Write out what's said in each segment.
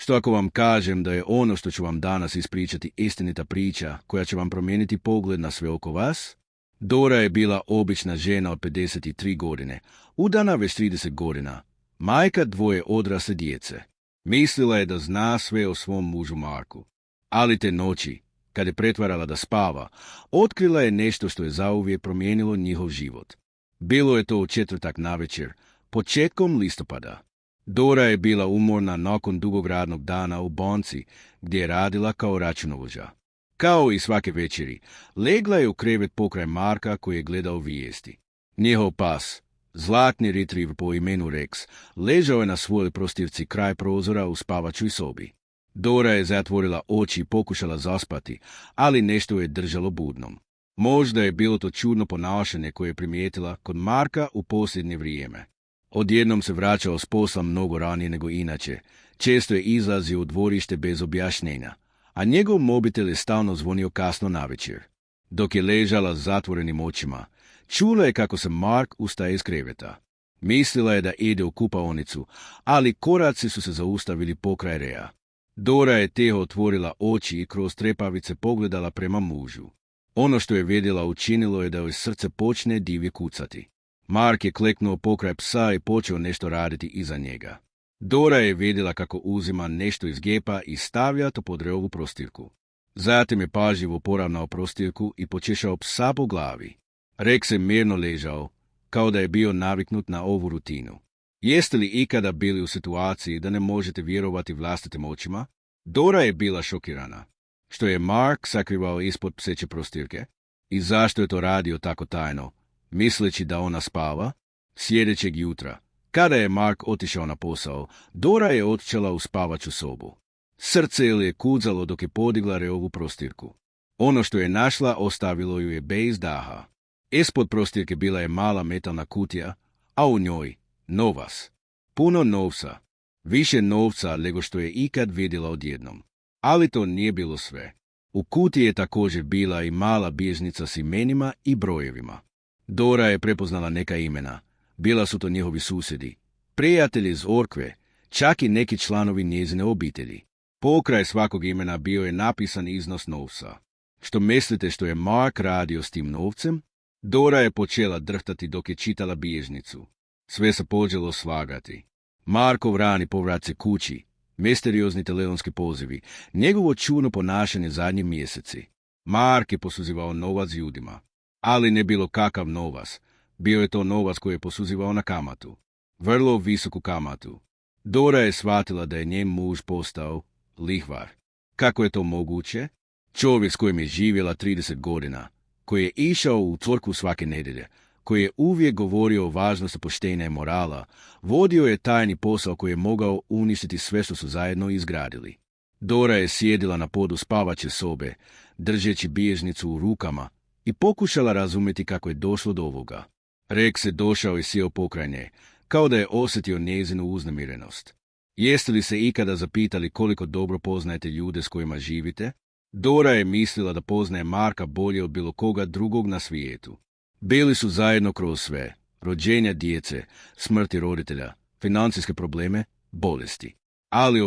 Što ako vam kažem da je ono što ću vam danas ispričati istinita priča koja će vam promijeniti pogled na sve oko vas? Dora je bila obična žena od 53 godine, udana već 30 godina, majka dvoje odrasle djece. Mislila je da zna sve o svom mužu Marku. Ali te noći, kad je pretvarala da spava, otkrila je nešto što je zauvijek promijenilo njihov život. Bilo je to u četvrtak navečer, početkom listopada. Dora je bila umorna nakon dugog radnog dana u banci, gdje je radila kao računovođa. Kao i svake večeri, legla je u krevet pokraj Marka koji je gledao vijesti. Njihov pas, zlatni retriever po imenu Rex, ležao je na svojoj prostirci kraj prozora u spavaćoj sobi. Dora je zatvorila oči i pokušala zaspati, ali nešto je držalo budnom. Možda je bilo to čudno ponašanje koje je primijetila kod Marka u posljednje vrijeme. Odjednom se vraćao s posla mnogo ranije nego inače, često je izlazio u dvorište bez objašnjenja, a njegov mobitel je stalno zvonio kasno navečer. Dok je ležala s zatvorenim očima, čula je kako se Mark ustaje iz kreveta. Mislila je da ide u kupaonicu, ali koraci su se zaustavili pokraj reja. Dora je tiho otvorila oči i kroz trepavice pogledala prema mužu. Ono što je vidjela učinilo je da joj srce počne divlje kucati. Mark je kleknuo pokraj psa i počeo nešto raditi iza njega. Dora je vidjela kako uzima nešto iz gepa i stavlja to pod reovu prostirku. Zatim je pažljivo poravnao prostirku i počešao psa po glavi. Rex je mirno ležao, kao da je bio naviknut na ovu rutinu. Jeste li ikada bili u situaciji da ne možete vjerovati vlastitim očima? Dora je bila šokirana. Što je Mark sakrivao ispod pseće prostirke? I zašto je to radio tako tajno, misleći da ona spava? Sljedećeg jutra, kada je Mark otišao na posao, Dora je otišla u spavaću sobu. Srce joj je kucalo dok je podigla reovu prostirku. Ono što je našla ostavilo ju je bez daha. Ispod prostirke bila je mala metalna kutija, a u njoj novac. Puno novca. Više novca nego što je ikad vidjela odjednom. Ali to nije bilo sve. U kutiji je također bila i mala bilježnica s imenima i brojevima. Dora je prepoznala neka imena. Bila su to njihovi susjedi, prijatelji iz orkve, čak i neki članovi njezine obitelji. Pokraj svakog imena bio je napisan iznos novca. Što mislite što je Mark radio s tim novcem? Dora je počela drhtati dok je čitala bilježnicu. Sve se počelo slagati. Markov rani povrat se kući, misteriozni telefonski pozivi, njegovo čudno ponašanje zadnji mjeseci. Mark je posuzivao novac ljudima. Ali ne bilo kakav novac. Bio je to novac koji je posuzivao na kamatu. Vrlo visoku kamatu. Dora je shvatila da je njen muž postao lihvar. Kako je to moguće? Čovjek s kojim je živjela 30 godina, koji je išao u crkvu svake nedjelje, koji je uvijek govorio o važnosti poštenja i morala, vodio je tajni posao koji je mogao uništiti sve što su zajedno izgradili. Dora je sjedila na podu spavaće sobe, držeći bilježnicu u rukama i pokušala razumjeti kako je došlo do ovoga. Rex je došao i sjeo pokraj nje, kao da je osjetio njezinu uznemirenost. Jeste li se ikada zapitali koliko dobro poznajete ljude s kojima živite? Dora je mislila da poznaje Marka bolje od bilo koga drugog na svijetu. Bili su zajedno kroz sve, rođenja djece, smrti roditelja, financijske probleme, bolesti. Ali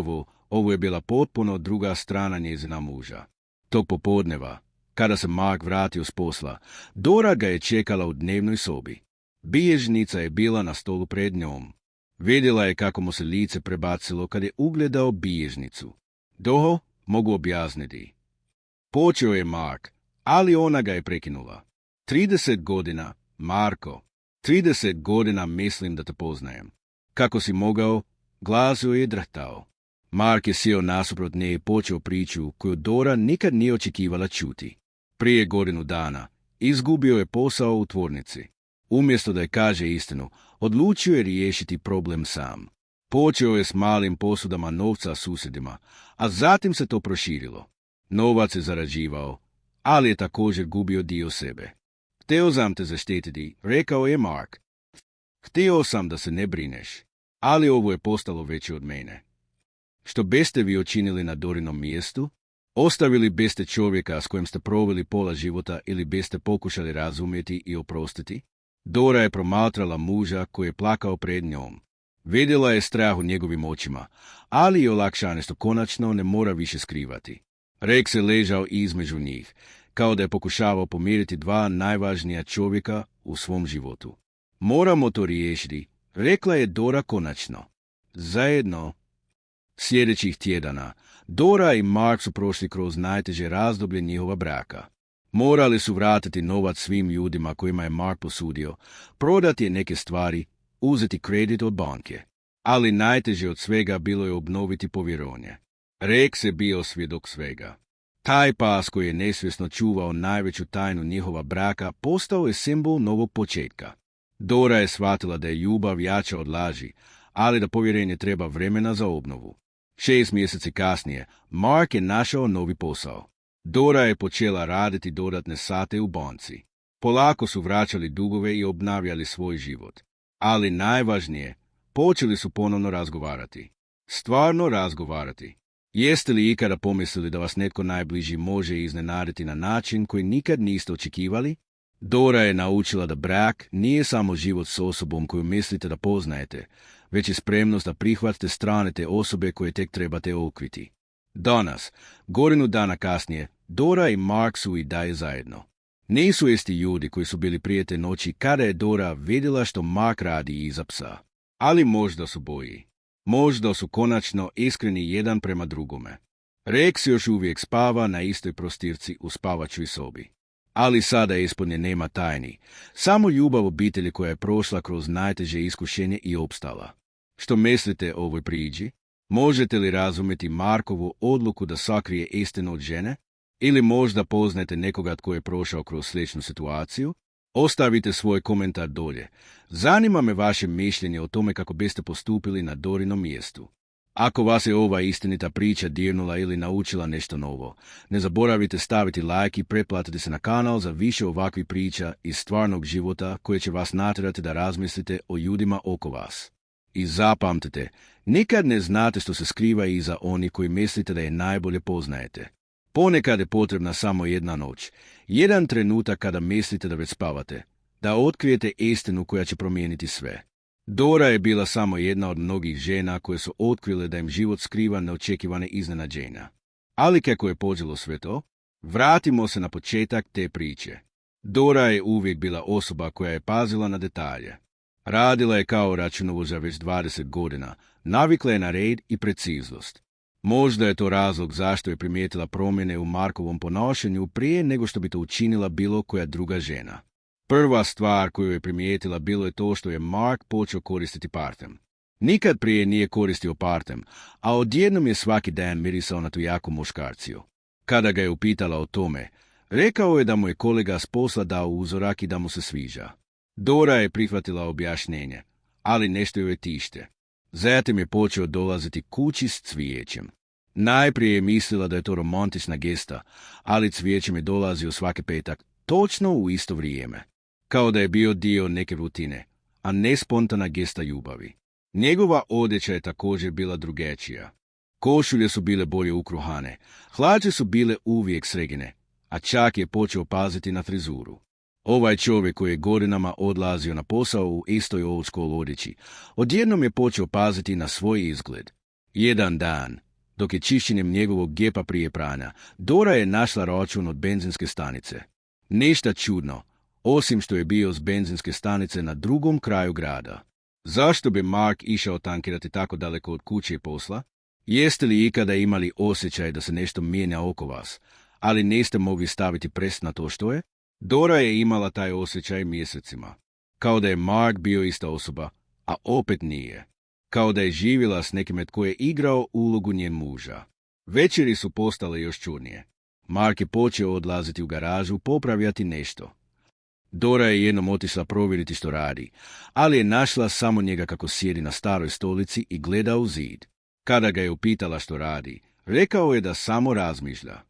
ovo je bila potpuno druga strana njezina muža. Tog popodneva, kada se Mark vratio s posla, Dora ga je čekala u dnevnoj sobi. Bilježnica je bila na stolu pred njom. Vidjela je kako mu se lice prebacilo kad je ugledao bilježnicu. Doho, mogu objasniti. Počeo je Mark, ali ona ga je prekinula. 30 godina, Marko. 30 godina mislim da te poznajem. Kako si mogao? Glas joj je drhtao. Mark je sjeo nasuprot nje i počeo priču koju Dora nikad nije očekivala čuti. Prije godinu dana izgubio je posao u tvornici. Umjesto da je kaže istinu, odlučio je riješiti problem sam. Počeo je s malim posudama novca susjedima, a zatim se to proširilo. Novac je zarađivao, ali je također gubio dio sebe. Htio sam te zaštititi, rekao je Mark. Htio sam da se ne brineš, ali ovo je postalo veće od mene. Što biste vi učinili na Dorinom mjestu? Ostavili biste čovjeka s kojim ste proveli pola života ili biste pokušali razumjeti i oprostiti? Dora je promatrala muža koji je plakao pred njom. Vidjela je strah u njegovim očima, ali i olakšanje što konačno ne mora više skrivati. Rex je ležao između njih, kao da je pokušavao pomiriti dva najvažnija čovjeka u svom životu. Moramo to riješiti, rekla je Dora konačno. Zajedno. Sljedećih tjedana, Dora i Mark su prošli kroz najteže razdoblje njihova braka. Morali su vratiti novac svim ljudima kojima je Mark posudio, prodati neke stvari, uzeti kredit od banke. Ali najteže od svega bilo je obnoviti povjerenje. Rex je bio svjedok svega. Taj pas koji je nesvjesno čuvao najveću tajnu njihova braka postao je simbol novog početka. Dora je shvatila da je ljubav jača od laži, ali da povjerenje treba vremena za obnovu. 6 mjeseci kasnije, Mark je našao novi posao. Dora je počela raditi dodatne sate u banci. Polako su vraćali dugove i obnavljali svoj život. Ali najvažnije, počeli su ponovno razgovarati. Stvarno razgovarati. Jeste li ikada pomislili da vas netko najbliži može iznenaditi na način koji nikad niste očekivali? Dora je naučila da brak nije samo život s osobom koju mislite da poznajete, već je spremnost da prihvatite strane te osobe koje tek trebate okriti. Danas, godinu dana kasnije, Dora i Mark su i dalje zajedno. Nisu isti ljudi koji su bili prije te noći kada je Dora vidjela što Mark radi iza psa. Ali možda su bolji. Možda su konačno iskreni jedan prema drugome. Rex još uvijek spava na istoj prostirci u spavaćoj sobi. Ali sada ispod nje nema tajni, samo ljubav obitelji koja je prošla kroz najteže iskušenje i opstala. Što mislite o ovoj priči? Možete li razumjeti Markovu odluku da sakrije istinu od žene? Ili možda poznajete nekoga tko je prošao kroz sličnu situaciju? Ostavite svoj komentar dolje. Zanima me vaše mišljenje o tome kako biste postupili na Dorinom mjestu. Ako vas je ova istinita priča dirnula ili naučila nešto novo, ne zaboravite staviti like i pretplatiti se na kanal za više ovakvih priča iz stvarnog života koje će vas natjerati da razmislite o ljudima oko vas. I zapamtite, nikad ne znate što se skriva iza onih koji mislite da je najbolje poznajete. Ponekad je potrebna samo jedna noć, jedan trenutak kada mislite da već spavate, da otkrijete istinu koja će promijeniti sve. Dora je bila samo jedna od mnogih žena koje su otkrile da im život skriva neočekivane iznenađenja. Ali kako je počelo sve to? Vratimo se na početak te priče. Dora je uvijek bila osoba koja je pazila na detalje. Radila je kao računovođa već 20 godina, navikla je na red i preciznost. Možda je to razlog zašto je primijetila promjene u Markovom ponašanju prije nego što bi to učinila bilo koja druga žena. Prva stvar koju je primijetila bilo je to što je Mark počeo koristiti parfem. Nikad prije nije koristio parfem, a odjednom je svaki dan mirisao na tu jaku muškarciju. Kada ga je upitala o tome, rekao je da mu je kolega s posla dao uzorak i da mu se sviđa. Dora je prihvatila objašnjenje, ali nešto joj tište. Zatim je počeo dolaziti kući s cvijećem. Najprije je mislila da je to romantična gesta, ali cvijećem je dolazio svaki petak, točno u isto vrijeme. Kao da je bio dio neke rutine, a ne spontana gesta ljubavi. Njegova odjeća je također bila drugačija. Košulje su bile bolje ukruhane, hlače su bile uvijek sređene, a čak je počeo paziti na frizuru. Ovaj čovjek koji je godinama odlazio na posao u istoj old school odjeći, odjednom je počeo paziti na svoj izgled. Jedan dan, dok je čišćenjem njegovog gepa prije pranja, Dora je našla račun od benzinske stanice. Ništa čudno, osim što je bio s benzinske stanice na drugom kraju grada. Zašto bi Mark išao tankirati tako daleko od kuće i posla? Jeste li ikada imali osjećaj da se nešto mijenja oko vas, ali niste mogli staviti prst na to što je? Dora je imala taj osjećaj mjesecima. Kao da je Mark bio ista osoba, a opet nije. Kao da je živjela s nekime tko je igrao ulogu njen muža. Večeri su postale još čudnije. Mark je počeo odlaziti u garažu popravljati nešto. Dora je jednom otišla provjeriti što radi, ali je našla samo njega kako sjedi na staroj stolici i gleda u zid. Kada ga je upitala što radi, rekao je da samo razmišlja.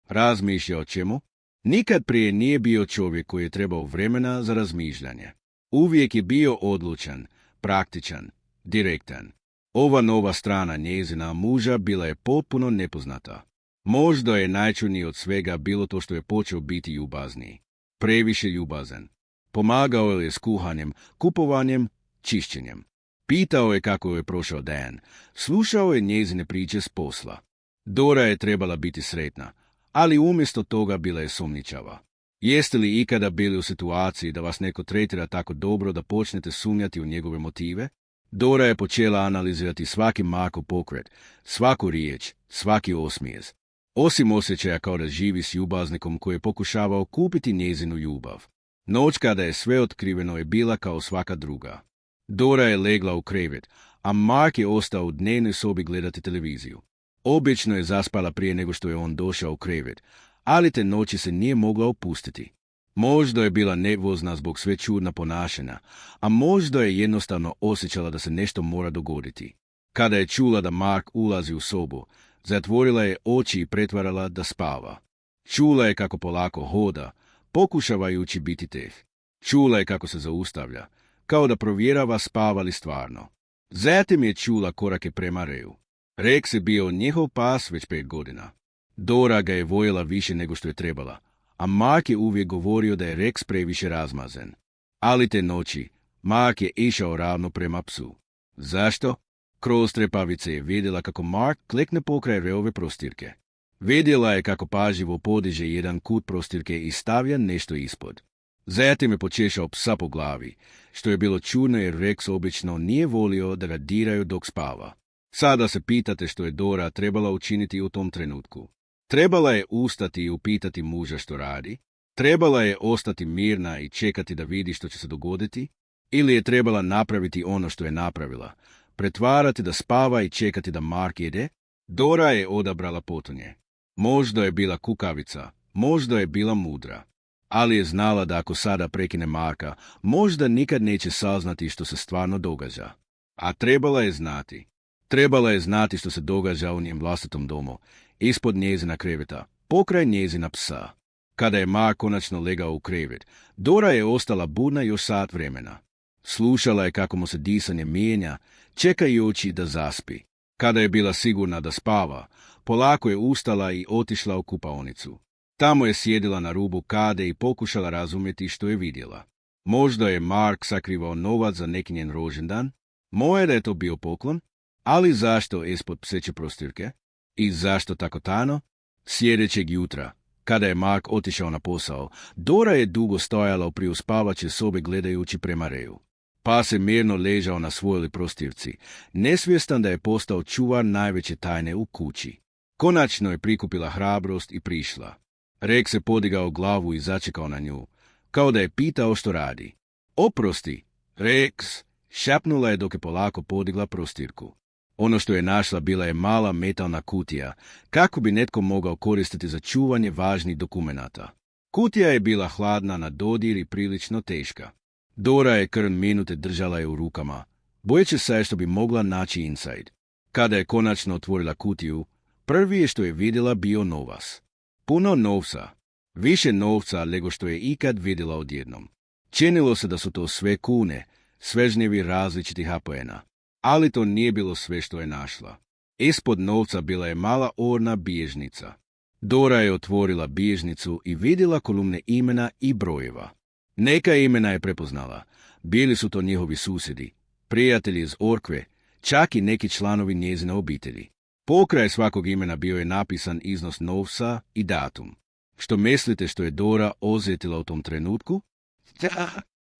Razmišlja o čemu? Nikad prije nije bio čovjek koji je trebao vremena za razmišljanje. Uvijek je bio odlučan, praktičan, direktan. Ova nova strana njezina muža bila je potpuno nepoznata. Možda je najčudnije od svega bilo to što je počeo biti ljubazniji. Previše ljubazan. Pomagao je s kuhanjem, kupovanjem, čišćenjem. Pitao je kako je prošao dan. Slušao je njezine priče s posla. Dora je trebala biti sretna, ali umjesto toga bila je sumnjičava. Jeste li ikada bili u situaciji da vas neko tretira tako dobro da počnete sumnjati u njegove motive? Dora je počela analizirati svaki Markov pokret, svaku riječ, svaki osmijez. Osim osjećaja kao da živi s ljubaznikom koji je pokušavao kupiti njezinu ljubav. Noć kada je sve otkriveno je bila kao svaka druga. Dora je legla u krevet, a Mark je ostao u dnevnoj sobi gledati televiziju. Obično je zaspala prije nego što je on došao u krevet, ali te noći se nije mogla opustiti. Možda je bila nervozna zbog sve čudna ponašanja, a možda je jednostavno osjećala da se nešto mora dogoditi. Kada je čula da Mark ulazi u sobu, zatvorila je oči i pretvarala da spava. Čula je kako polako hoda, pokušavajući biti tih. Čula je kako se zaustavlja, kao da provjerava spava li stvarno. Zatim je čula korake prema Reju. Rex je bio njihov pas već 5 godina. Dora ga je voljela više nego što je trebala, a Mark je uvijek govorio da je Rex previše razmazen. Ali te noći, Mark je išao ravno prema psu. Zašto? Kroz trepavice je vidjela kako Mark klekne pokraj Reove prostirke. Vidjela je kako pažljivo podiže jedan kut prostirke i stavlja nešto ispod. Zatim je počešao psa po glavi, što je bilo čudno jer Rex obično nije volio da ga diraju dok spava. Sada se pitate što je Dora trebala učiniti u tom trenutku. Trebala je ustati i upitati muža što radi? Trebala je ostati mirna i čekati da vidi što će se dogoditi? Ili je trebala napraviti ono što je napravila, pretvarati da spava i čekati da Mark jede? Dora je odabrala potonje. Možda je bila kukavica, možda je bila mudra. Ali je znala da ako sada prekine Marka, možda nikad neće saznati što se stvarno događa. A trebala je znati. Trebala je znati što se događa u njem vlastitom domu, ispod njezina kreveta, pokraj njezina psa. Kada je Mark konačno legao u krevet, Dora je ostala budna još sat vremena. Slušala je kako mu se disanje mijenja, čekajući da zaspi. Kada je bila sigurna da spava, polako je ustala i otišla u kupaonicu. Tamo je sjedila na rubu kade i pokušala razumjeti što je vidjela. Možda je Mark sakrivao novac za neki njen rođendan? Moje da je to bio poklon? Ali zašto ispod pseće prostirke? I zašto tako tano? Sljedećeg jutra, kada je Mark otišao na posao, Dora je dugo stojala u spavaćoj sobi gledajući prema Reju. Pas je mirno ležao na svojoj prostirci, nesvjestan da je postao čuvar najveće tajne u kući. Konačno je prikupila hrabrost i prišla. Rex je podigao glavu i začekao na nju, kao da je pitao što radi. Oprosti, Rex, šapnula je dok je polako podigla prostirku. Ono što je našla bila je mala metalna kutija, kako bi netko mogao koristiti za čuvanje važnih dokumenata. Kutija je bila hladna na dodir i prilično teška. Dora je krn minute držala je u rukama, bojeći se što bi mogla naći inside. Kada je konačno otvorila kutiju, prvi je što je vidjela bio novac. Puno novca, više novca nego što je ikad vidjela odjednom. Činilo se da su to sve kune, svežnjevi različitih apoena. Ali to nije bilo sve što je našla. Ispod novca bila je mala orna bilježnica. Dora je otvorila bilježnicu i vidjela kolumne imena i brojeva. Neka imena je prepoznala. Bili su to njihovi susjedi, prijatelji iz Orkve, čak i neki članovi njezine obitelji. Pokraj svakog imena bio je napisan iznos novca i datum. Što mislite što je Dora osjetila u tom trenutku?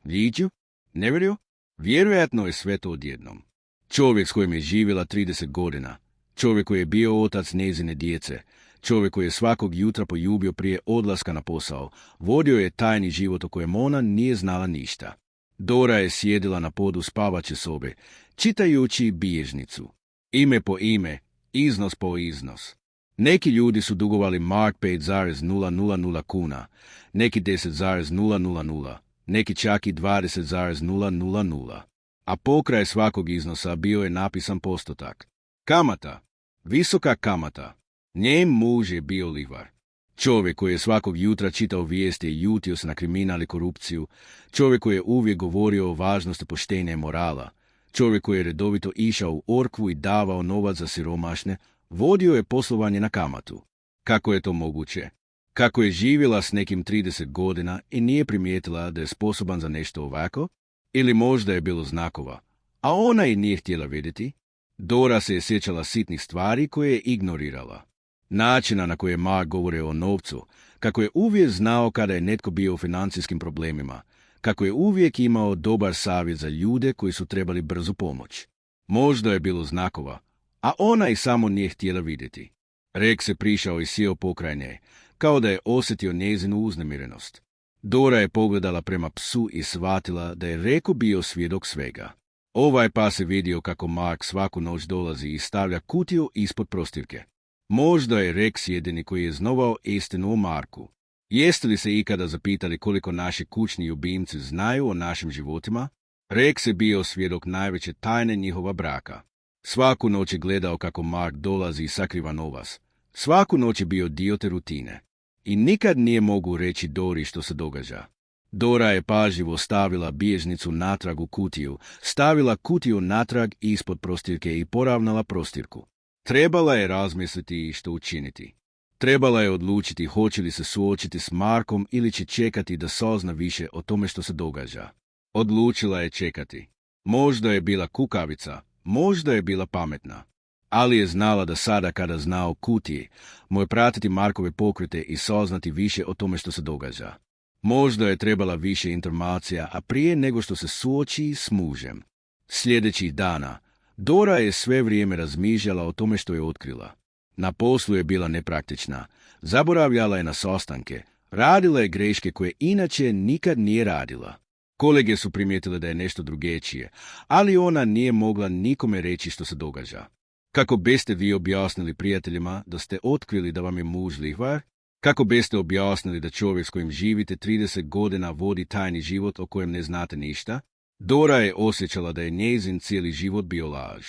Viđu? Ne vjeruju? Vjerojatno je sve to odjednom. Čovjek s kojim je živjela 30 godina, čovjek koji je bio otac njezine djece, čovjek koji je svakog jutra poljubio prije odlaska na posao, vodio je tajni život o kojem ona nije znala ništa. Dora je sjedila na podu spavaće sobe, čitajući bilježnicu. Ime po ime, iznos po iznos. Neki ljudi su dugovali Mark 5,000 kuna, neki 10,000, neki čak i 20,000. A pokraj svakog iznosa bio je napisan postotak. Kamata, visoka kamata. Njen muž je bio livar. Čovjek koji je svakog jutra čitao vijesti i ljutio se na kriminal i korupciju, čovjek koji je uvijek govorio o važnosti poštenja i morala, čovjek koji je redovito išao u Orkvu i davao novac za siromašne, vodio je poslovanje na kamatu. Kako je to moguće? Kako je živjela s nekim 30 godina i nije primijetila da je sposoban za nešto ovako? Ili možda je bilo znakova, a ona i nije htjela vidjeti. Dora se je sjećala sitnih stvari koje je ignorirala. Načina na koji je Mark govorio o novcu, kako je uvijek znao kada je netko bio u financijskim problemima, kako je uvijek imao dobar savjet za ljude koji su trebali brzu pomoć. Možda je bilo znakova, a ona i samo nije htjela vidjeti. Rex se prišao i sjeo pokraj nje, kao da je osjetio njezinu uznemirenost. Dora je pogledala prema psu i shvatila da je Reku bio svjedok svega. Ovaj pas je vidio kako Mark svaku noć dolazi i stavlja kutiju ispod prostirke. Možda je Rex jedini koji je znovao istinu o Marku. Jeste li se ikada zapitali koliko naši kućni ljubimci znaju o našim životima? Rex je bio svjedok najveće tajne njihova braka. Svaku noć je gledao kako Mark dolazi i sakriva novac. Svaku noć je bio dio te rutine. I nikad nije mogu reći Dori što se događa. Dora je pažljivo stavila bilježnicu natrag u kutiju, stavila kutiju natrag ispod prostirke i poravnala prostirku. Trebala je razmisliti što učiniti. Trebala je odlučiti hoće li se suočiti s Markom ili će čekati da sazna više o tome što se događa. Odlučila je čekati. Možda je bila kukavica, možda je bila pametna. Ali je znala da sada kada zna o kutiji, može pratiti Markove pokrete i saznati više o tome što se događa. Možda je trebala više informacija, a prije nego što se suoči s mužem. Sljedećih dana, Dora je sve vrijeme razmišljala o tome što je otkrila. Na poslu je bila nepraktična, zaboravljala je na sastanke, radila je greške koje inače nikad nije radila. Kolege su primijetile da je nešto drugačije, ali ona nije mogla nikome reći što se događa. Kako biste vi objasnili prijateljima da ste otkrili da vam je muž lihvar? Kako biste objasnili da čovjek s kojim živite 30 godina vodi tajni život o kojem ne znate ništa? Dora je osjećala da je njezin cijeli život bio laž.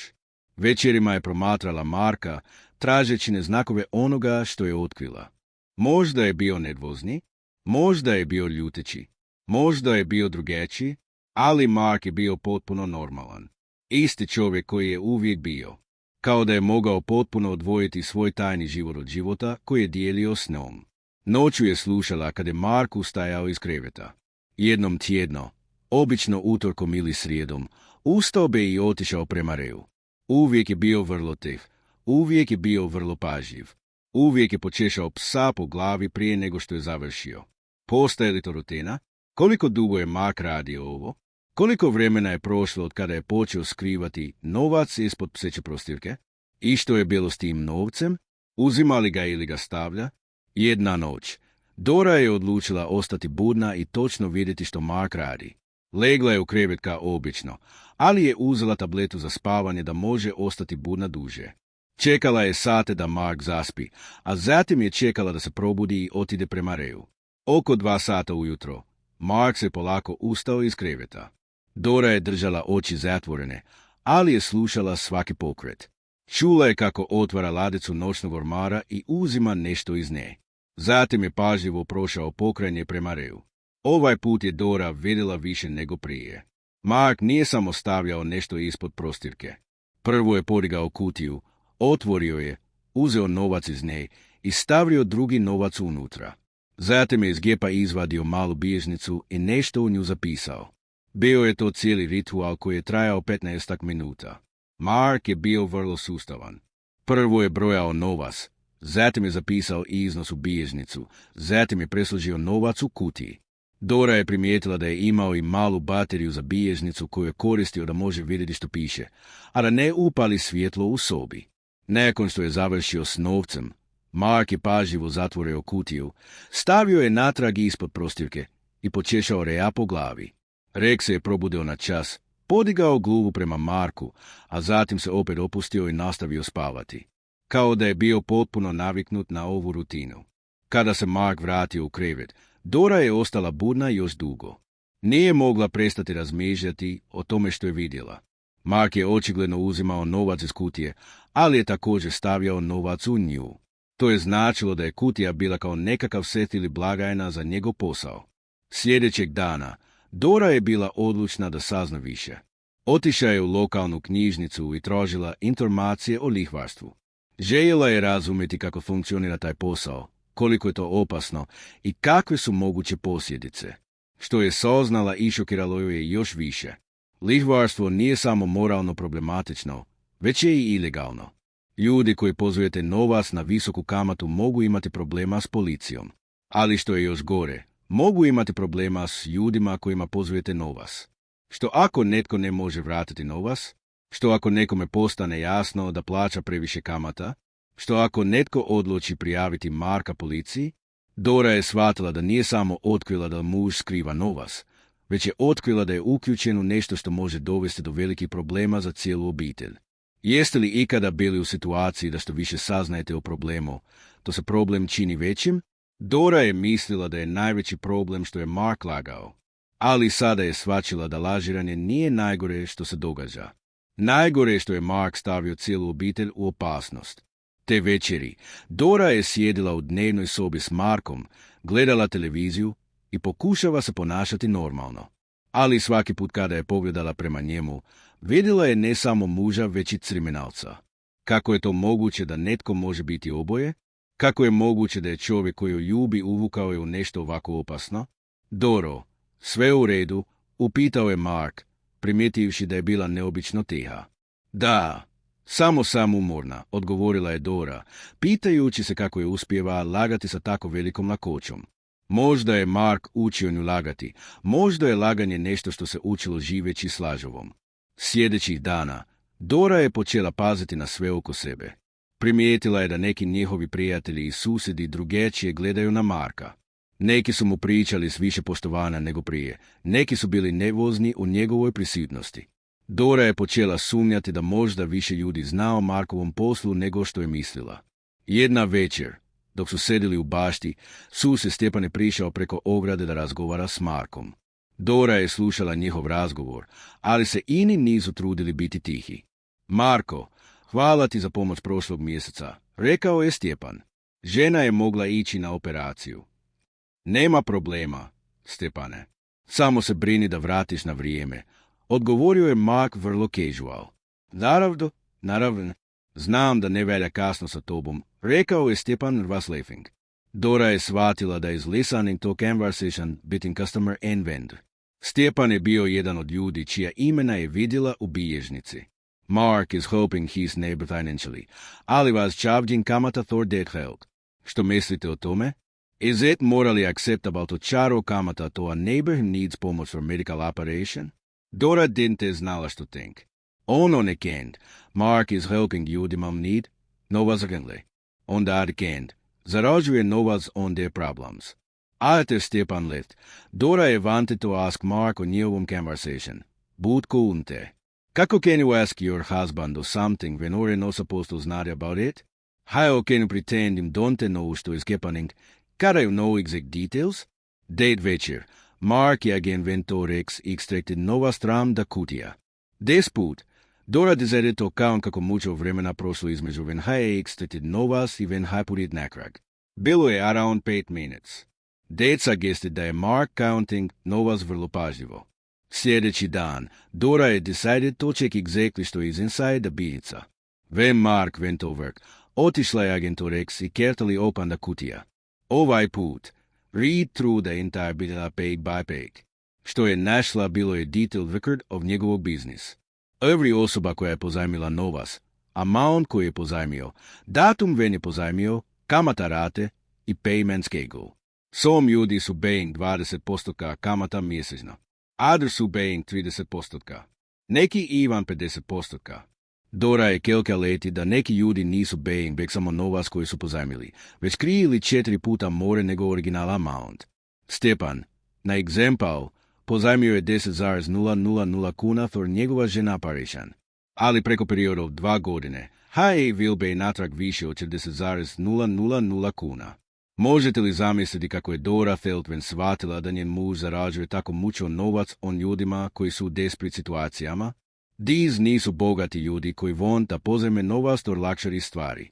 Večerima je promatrala Marka, tražeći neznakove onoga što je otkrila. Možda je bio nervozni, možda je bio ljuteći, možda je bio drugačiji, ali Mark je bio potpuno normalan. Isti čovjek koji je uvijek bio. Kao da je mogao potpuno odvojiti svoj tajni život od života koji je dijelio s njom. Noću je slušala kad je Mark ustajao iz kreveta. Jednom tjedno, obično utorkom ili srijedom, ustao bi i otišao prema reju. Uvijek je bio vrlo tih, uvijek je bio vrlo pažljiv. Uvijek je počešao psa po glavi prije nego što je završio. Postaje li to rutina? Koliko dugo je Mark radio ovo? Koliko vremena je prošlo od kada je počeo skrivati novac ispod pseće prostirke? I što je bilo s tim novcem? Uzima li ga ili ga stavlja? Jedna noć. Dora je odlučila ostati budna i točno vidjeti što Mark radi. Legla je u krevet kao obično, ali je uzela tabletu za spavanje da može ostati budna duže. Čekala je sate da Mark zaspi, a zatim je čekala da se probudi i otide prema reju. Oko 2 sata ujutro, Mark se polako ustao iz kreveta. Dora je držala oči zatvorene, ali je slušala svaki pokret. Čula je kako otvara ladicu noćnog ormara i uzima nešto iz nje. Zatim je pažljivo prošao pokraj nje prema reju. Ovaj put je Dora vidjela više nego prije. Mark nije samo stavljao nešto ispod prostirke. Prvo je podigao kutiju, otvorio je, uzeo novac iz nje i stavio drugi novac unutra. Zatim je iz gepa izvadio malu bilježnicu i nešto u nju zapisao. Bio je to cijeli ritual koji je trajao 15 minuta. Mark je bio vrlo sustavan. Prvo je brojao novac, zatim je zapisao iznos u bilježnicu, zatim je presložio novac u kutiji. Dora je primijetila da je imao i malu bateriju za bilježnicu koju je koristio da može vidjeti što piše, a da ne upali svjetlo u sobi. Nakon što je završio s novcem, Mark je pažljivo zatvorio kutiju, stavio je natrag ispod prostirke i počešao Reja po glavi. Rex se je probudio na čas, podigao glavu prema Marku, a zatim se opet opustio i nastavio spavati. Kao da je bio potpuno naviknut na ovu rutinu. Kada se Mark vratio u krevet, Dora je ostala budna još dugo. Nije mogla prestati razmišljati o tome što je vidjela. Mark je očigledno uzimao novac iz kutije, ali je također stavljao novac u nju. To je značilo da je kutija bila kao nekakav set ili blagajna za njegov posao. Sljedećeg dana, Dora je bila odlučna da sazna više. Otišla je u lokalnu knjižnicu i tražila informacije o lihvarstvu. Željela je razumjeti kako funkcionira taj posao, koliko je to opasno i kakve su moguće posljedice. Što je saznala i šokiralo ju je još više. Lihvarstvo nije samo moralno problematično, već je i ilegalno. Ljudi koji pozujete novac na visoku kamatu mogu imati problema s policijom. Ali što je još gore, mogu imati problema s ljudima kojima pozujete novac. Što ako netko ne može vratiti novac? Što ako nekome postane jasno da plaća previše kamata? Što ako netko odluči prijaviti Marka policiji? Dora je shvatila da nije samo otkrila da muž skriva novac, već je otkrila da je uključen u nešto što može dovesti do velikih problema za cijelu obitelj. Jeste li ikada bili u situaciji da što više saznajete o problemu, to se problem čini većim? Dora je mislila da je najveći problem što je Mark lagao, ali sada je shvaćila da lažiranje nije najgore što se događa. Najgore je što je Mark stavio cijelu obitelj u opasnost. Te večeri, Dora je sjedila u dnevnoj sobi s Markom, gledala televiziju i pokušava se ponašati normalno. Ali svaki put kada je pogledala prema njemu, vidjela je ne samo muža, već i kriminalca. Kako je to moguće da netko može biti oboje? Kako je moguće da je čovjek koji ju ljubi uvukao je u nešto ovako opasno? Doro, sve u redu, upitao je Mark, primijetivši da je bila neobično tiha. Da, samo sam umorna, odgovorila je Dora, pitajući se kako je uspjeva lagati sa tako velikom lakoćom. Možda je Mark učio nju lagati, možda je laganje nešto što se učilo živeći s lažovom. Sljedećih dana, Dora je počela paziti na sve oko sebe. Primijetila je da neki njihovi prijatelji i susjedi drugačije gledaju na Marka. Neki su mu pričali s više poštovanja nego prije, neki su bili nervozni u njegovoj prisutnosti. Dora je počela sumnjati da možda više ljudi zna o Markovom poslu nego što je mislila. Jedna večer, dok su sedili u bašti, susjed Stjepan je prišao preko ograde da razgovara s Markom. Dora je slušala njihov razgovor, ali se ini nisu trudili biti tihi. Marko, hvala ti za pomoć prošlog mjeseca, rekao je Stjepan. Žena je mogla ići na operaciju. Nema problema, Stjepane. Samo se brini da vratiš na vrijeme, odgovorio je Mark vrlo casual. Naravno, znam da ne velja kasno sa tobom, rekao je Stjepan was laughing. Dora je shvatila da is listening to conversation between customer and vendor. Stjepan je bio jedan od ljudi čija imena je vidjela u bilježnici. Mark is helping his neighbor financially, ali was charging kamata for that help. Što mislite o tome? Is it morally acceptable to charge kamata to a neighbor who needs pomoć for medical operation? Dora didn't znala što think. On the hand, Mark is helping ljudima u need, novac rnle. On the other hand, zarađuje novac on their problems. After Stjepan left, Dora je wanted to ask Mark on njihovom conversation. Bud kunte. Kako can you ask your husband or something when you're not supposed to know about it? How can you pretend him don't know što is happening? Kada you know exact details? That večer, Mark je again went to Rex i extracted nova stram da Kuća. This put, Dora decided to count kako mucho vremena prošlo između when je extracted novas i when put it nakrag. Bilo je around 5 minutes. Dad suggested da je Mark counting novas vrlo pažljivo. Sljedeći dan, Dora je decided to check exactly što is inside the biljca. When Mark went to work, otišla je again to Rex i carefully opened the Kuća. Ovaj put, read through the entire biljela page by page. Što je našla bilo je detailed record of njegovog biznis. Every osoba koja je pozajmila novas, amount koji je pozajmio, datum when je pozajmio, kamata rate i payment schedule. Some ljudi su paying 20% kamata mjesečno. Others su paying 30%. Neki ivan 50%. Dora je calculati da neki ljudi nisu paying back samo novas koji su pozajmili, već krijili 4 puta more nego original amount. Stjepan, na example, pozajmio je 10,000 kuna for njegova žena operation. Ali preko perioda od 2 godine, je will pay natrag više od 40,000 kuna. Možete li zamisliti kako je Dora felt when shvatila da njen muž zarađuje tako mucho novac on ljudima koji su u desperate situacijama? These nisu bogati ljudi koji want da pozajme novac or luxury stvari.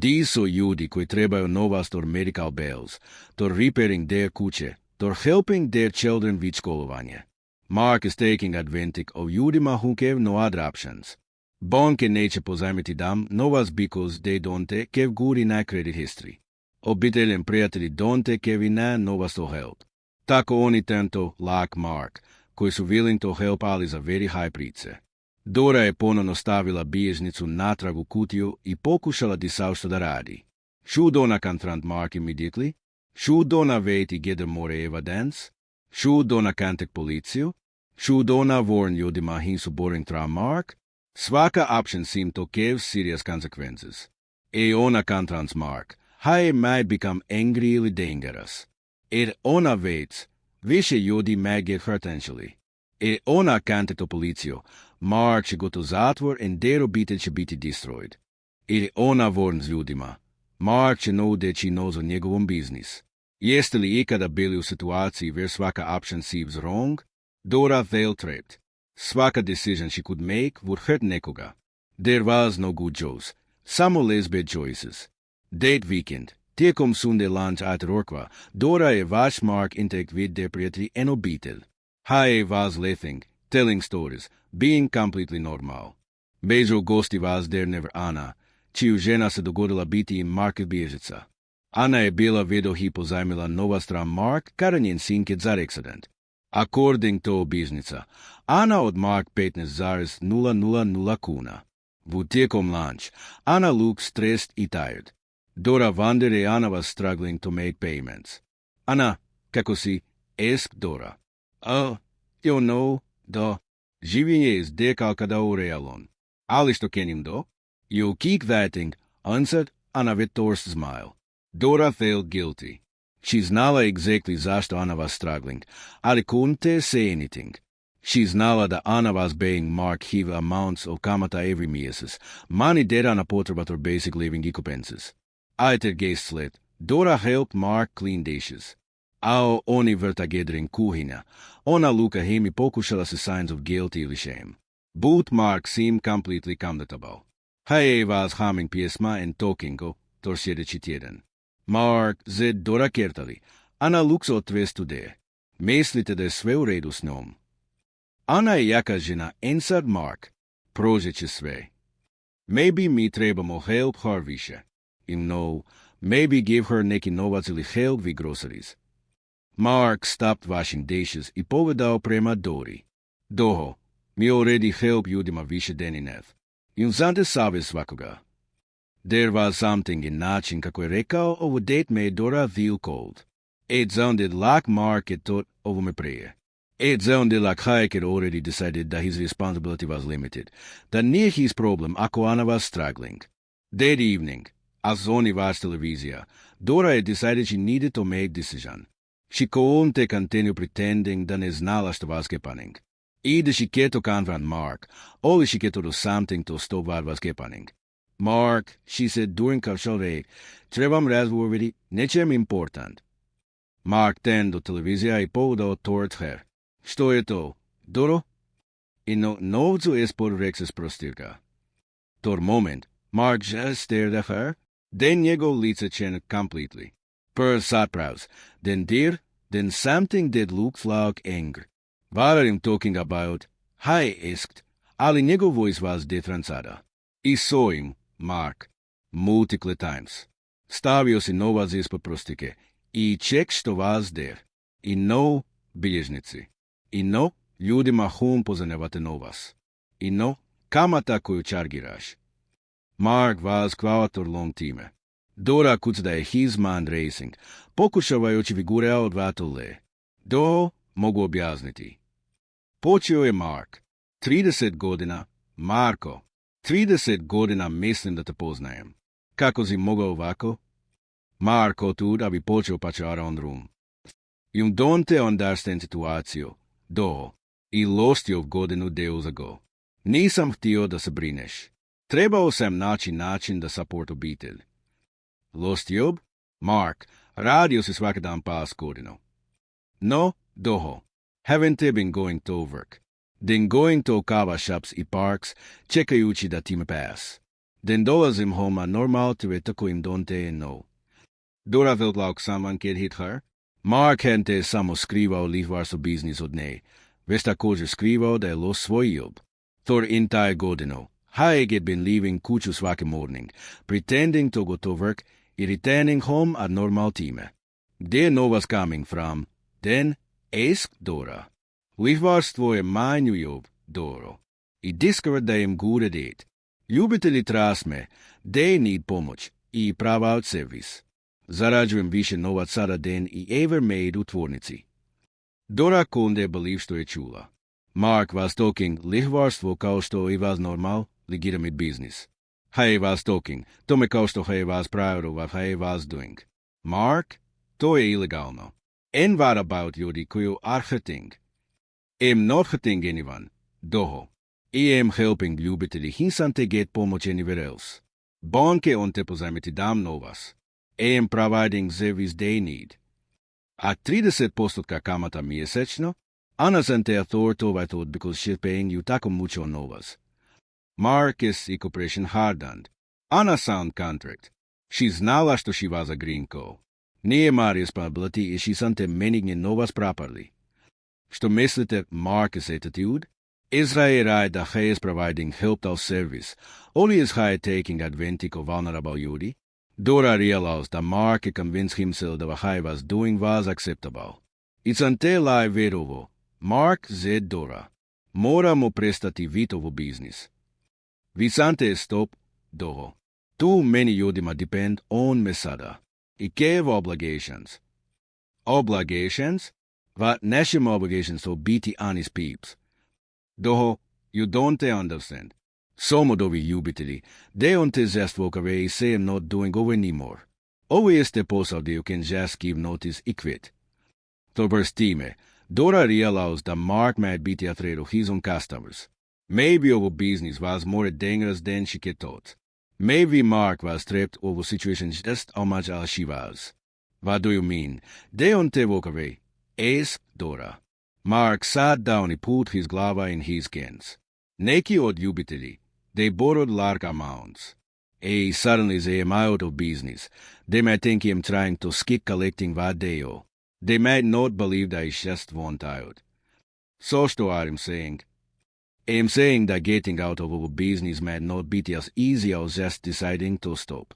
These su ljudi koji trebaju novac or medical bills, tor repairing their kuće, tor helping their children with školovanje. Mark is taking advantage of ljudima who have no other options. Banke neće pozajmiti dam novac because they don't have good enough credit history. Obiteljem prijatelji don't have enough novac to help. Tako oni tento, like Mark, koji su willing to help ali za very high price. Dora je ponovno stavila bilježnicu natrag u kutiju i pokušala disao da radi. Should ona confront Mark immediately? Should ona wait i gather more evidence? Should ona contact policiju? Should ona warn ljudima hinsu boring tra Mark? Svaka option seemed to give serious consequences. Ona confronts Mark. He might become angry ili dangerous. Ona waits. Više ljudi might get hurt potentially. Ona contacta policiju. Mark će go u zatvor and their obitelj će biti destroyed. Ona warns ljudima. Mark će know that she knows o njegovom biznis. Jeste li ikada bili u situaciji where svaka option seems wrong? Dora felt trapped. Svaka decision she could make would hurt nekoga. There was no good choice. Samo less bad choices. That weekend, tijekom Sunday lunch at Rokva, Dora je watched Mark interact with their prijatelji and obitelj. He was laughing, telling stories, being completely normal. Među gosti was there never Ana, čiju žena se dogodila biti im Markov bježica. Ana je bila vedohi pozajmila nova stran Mark, kada njen sinket za accident. According to običnica, Ana od Mark 15,000 kuna. V tijekom lunch, Ana looked stressed i tired. Dora wondered Ana was struggling to make payments. Ana, kako si? Asked Dora. You know, življenje je zdekal kada u realon. Ali što kenim do? You keep waiting, answered Ana with forced smile. Dora felt guilty. She znala exactly zašto Ana was struggling, ali couldn't say anything. She znala da Ana was paying Mark huge amounts of kamata every mjesec, money that Ana potrebat for basic living expenses. After guests left, Dora helped Mark clean dishes. Oni vrta gathering kuhinja. Ona luka him i pokušala se signs of guilt ili shame. But Mark seemed completely comfortable. He was humming pjesma and talking to sljedeći tjedan. Mark, zed Dora kertali. Ana looks od tvestu de. Mislite da je sve u redu s njom? Ana je jaka žena, answered Mark. Prožet će sve. Maybe mi trebamo help her više. No, maybe give her neki novac ili help with groceries. Mark stopped washing dishes i povedao prema Dori. Doho, mi already help ljudima više than enough. I znate savez svakoga. There was something in način kako je rekao ovo that made Dora feel cold. It sounded like Mark had thought ovome prije. It sounded like Hayek had already decided that his responsibility was limited, that nije his problem ako Ana was struggling. That evening, as oni watched televizija, Dora had decided she needed to make decision. She couldn't continue pretending da ne znala što was happening. Either she had to confront Mark, or she had to do something to stop what was happening. Mark, she said during commercial break, trebam razgovoriti, nečem important. Mark turned do televizija i pogledao towards her. Što je to, Doro? I novcu ispod rekse prostirka. Tor moment, Mark just stared at her, then njegov lice changed completely. First surprise, then something that looked like anger. What are you talking about? I asked, ali njegov voice was different sada. I saw him, Mark, multiple times. Stavio si novac ispod prostike i check što was there. I no bilježnici. I no ljudima hum pozanevate novac. I no kamata koju čargiraš. Mark was kvator long time. Dora kuc da je his mind racing, pokušavajući vigureo odvato le. Do mogu objasniti. Počeo je Mark. 30 godina, Marko. 30 godina mislim da te poznajem. Kako si mogao ovako? Marko tu da bi počeo pačara on room. You don't understand situaciju. Do. I lost you godinu deus ago. Nisam htio da se brineš. Trebao sam naći način da support obitelj. Lost job? Mark, radio si svaki dan pas godinu. No, Doho. Haven't they been going to work? Then going to kava shops i parks, čekajući da time pass. Then dolazim home a normal te tako im don't know. Dora felt like someone could hit her. Mark hadn't samo skrivao lihvarstvo biznis od nje, već također skrivao da je lost svoj job. For entire godinu, Hayek had been leaving Kuću svake morning, pretending to go to work i returning home at normal time. Gdje novac coming from? Then asked Dora. Lihvarstvo je manju dobro. I discover da im gura det. Ljubitelji trasme, they need pomoć i prava servis. Zarađujem više novac sada den i ever made u tvornici. Dora konde believe što je čula. Mark was talking lihvarstvo kao što i vas normal, legitimate business. Hij was talking, tome kao što hij was proud of what hij was doing. Mark, to je ilegalno. En what about ljudi koju archeting. Em not hurting anyone, doho. I am helping ljubitelji hinsante get pomoć anywhere else. Banke on te pozajmiti dam novas. I am providing service they need. A 30% kamata mjesečno, Ana sante authority thought because she's paying you tako mucho novas. Mark is i corporation hardand. Ana sound contract. She znala što she was agreeing ko. Nije mar responsibility i she sante menignje novas properly. Što mislite Mark's attitude? Izrael da he is providing help to service, only is he taking advantage of vulnerable ljudi. Dora realized that Mark convinced himself that what he was doing was acceptable. It's until I verovo. Mark said Dora. Moramo prestati vitovo business. Visante stop, doho. Too many ljudima depend on me sada. I have obligations. Obligations? What national obligations to biti honest peeps? Doho, you don't understand. Some of ovi ljubitelji, they don't just walk away and say I'm not doing over anymore. Ovo jeste posao da you can just give notice I quit. To time, Dora realized that Mark might be afraid of his own customers. Maybe our business was more dangerous than she had thought. Maybe Mark was trapped over situations just how much as she was. What do you mean? They don't walk away. Asked Dora. Mark sat down and put his glava in his hands. Neki od ljubitelji, they borrowed large amounts. Suddenly they am out of business. They might think I'm trying to skip collecting what they owe. They might not believe that it's just one out. So što I'm saying? I'm saying that getting out of our business might not be as easy as just deciding to stop.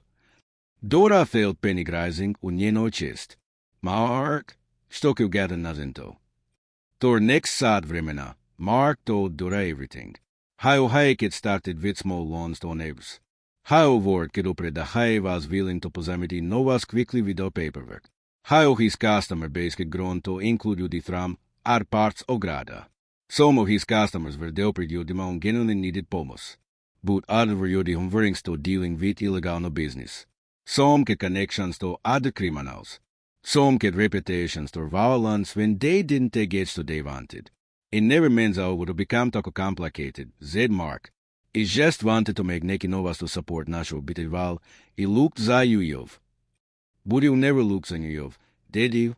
Dora felt panic rising u njenoj chest. Mark, što ću gada nazem to? Tor next sat vremena, Mark told Dora everything. How he get started with small loans to neighbors. How work get upre that he was willing to pozajmiti novas quickly without paperwork. How his customer base had grown to include ljudi from other parts of grada. Some of his customers were desperate ljudima on genuinely needed pomoć, but others were ljudi who were still dealing with illegal business. Some had connections to other criminals. Some had reputations to violence when they didn't get what they wanted. It never meant that it would become so complicated, said Mark. He just wanted to make neki novas to support našu obitelj I looked za Jujov. But you never looked za Jujov, did you?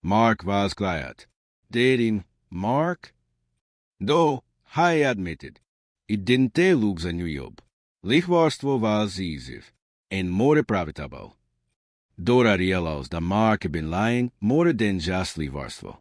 Mark was quiet. Did he, Mark? Though, he admitted, it didn't look za Jujov. Lihvarstvo was easier and more profitable. Dora realized that Mark had been lying more than just lihvarstvo.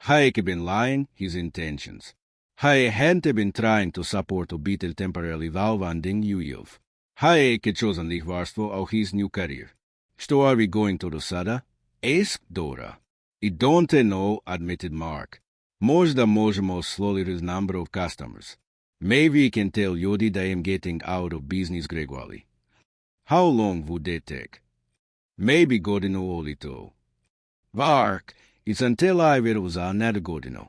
He had been lying his intentions. He hadn't been trying to support obitelj temporarily while funding Jujov. He had chosen lihvarstvo of his new career. Što are we going to do sada? Asked Dora. I don't know, admitted Mark. Možda možemo slowly reduce number of customers. Maybe we can tell ljudi that I am getting out of business gradually. How long would that take? Maybe godinu oli to. Mark, it's until I will za another godinu.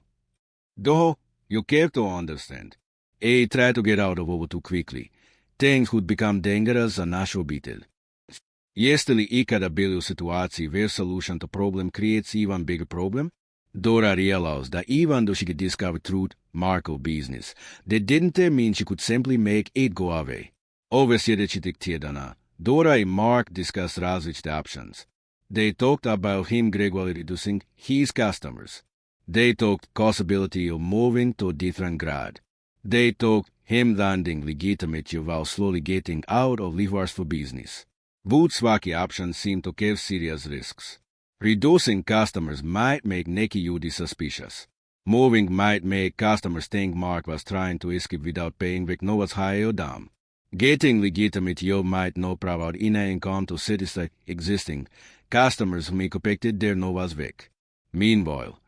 Though, you have to understand. I try to get out of over too quickly. Things would become dangerous za našu obitelj. Jeste li ikada bili u situaciji where solution to problem creates even bigger problem? Dora realized that even though she could discover truth, Mark's business, that didn't mean she could simply make it go away. Ove sljedećih tjedana, Dora and Mark discussed različite options. They talked about him gradually reducing his customers. They talked possibility of moving to a different grad. They talked him landing legitimate while slowly getting out of lihvarstvo business. But svaki option seemed to have serious risks. Reducing customers might make neki ljudi suspicious. Moving might make customers think Mark was trying to escape without paying back novac higher down. Getting legitimate job might not provide enough income to satisfy existing customers who may expected their novas back. Meanwhile,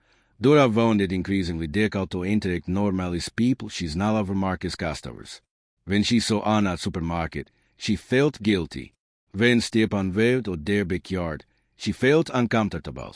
Dora found it increasingly difficult to interact normally with people she znala were Marcus customers. When she saw Anna at supermarket, she felt guilty. When Stepan went to their backyard, she felt uncomfortable.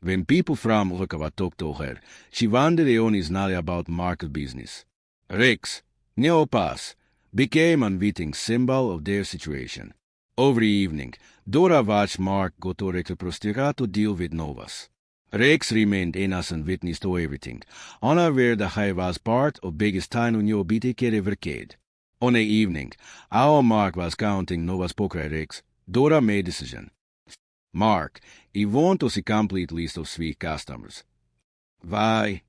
When people from Lukava talked to her, she wondered only znali about Marcus' business. Rex, Neopas, became an unwitting symbol of their situation. Every evening, Dora watched Mark go to Retroprostira to deal with Novas. Rex remained innocent witness to everything, unaware that he was part of biggest time in your BTK ever kid. On a evening, our Mark was counting Novas Pokra Rex. Dora made a decision. Mark, you want to see complete list of sweet customers. Why?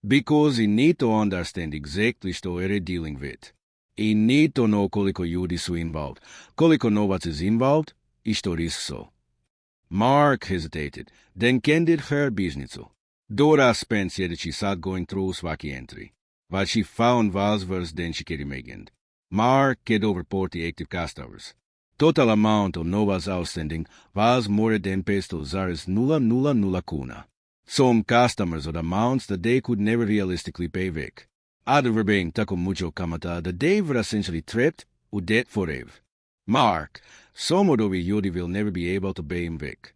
Because you need to understand exactly what you're dealing with. You need to know koliko ljudi su involved, koliko novac is involved, I što risk so. Mark hesitated, then candid her biznicu. Dora spent sljedeći sat going through svaki entry. What she found was worse than she could imagined. Mark had over 40 active customers. Total amount of novas outstanding was more than $0.000 kuna. Some customers had amounts that they could never realistically pay back. Others were paying tako mucho kamata that they were essentially trapped with debt forever. Mark, some of those ljudi will never be able to pay him back.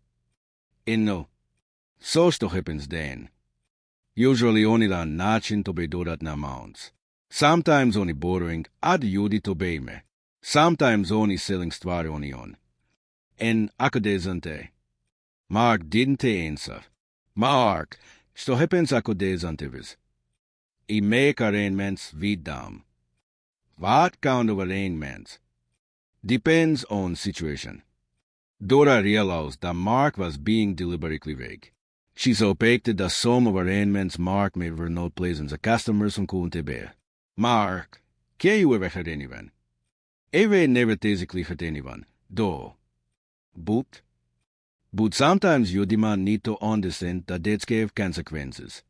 And no, so što happens then. Usually only na način to pay dodatne amounts. Sometimes only borrowing other ljudi to pay me. Sometimes only selling stvari on. And ako dezante? Mark didn't answer. Mark, što happens ako dezante vis? He make arrangements with them. What kind of arrangements? Depends on situation. Dora realized that Mark was being deliberately vague. She suspected that some of arrangements Mark made were not pleasant to customers from Kunte Bear. Mark, can you ever hurt anyone? Ever never physically hurt anyone, though. But sometimes you demand need to understand that that's have consequences.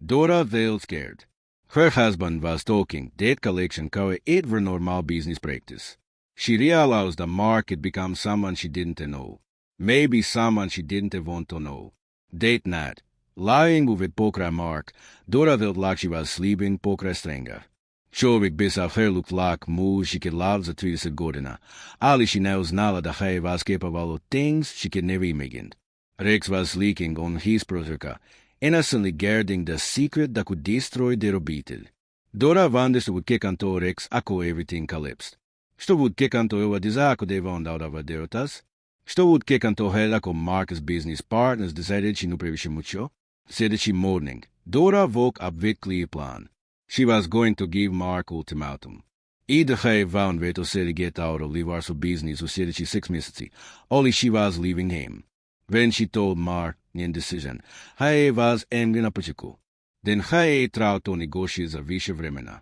Dora felt scared. Her husband was talking debt collection kao it were normal business practice. She realized that Mark had become someone she didn't know. Maybe someone she didn't want to know. That night, lying with pokra Mark, Dora felt like she was sleeping pokra stranger. Čovjek bez av her looked like muž she could love za 30 godina, ali she now znala da he was capable of things she could never imagine. Rex was leaking on his prozorka, innocently guarding the secret that could destroy their obitelj. Dora wonders what would kick onto Rex ako everything collapsed. Što would kick onto ova diza ako they found out about derotas? Što would kick onto her ako Marcus' business partners decided she knew previše mucho? Sljedeći morning, Dora woke up with clear plan. She was going to give Mark ultimatum. Either he found way to say get out of Livar's business u sljedeći 6 mjeseci, only she was leaving him. When she told Mark njen decision, he was angry na početku. Then he tried to negotiate za više vremena.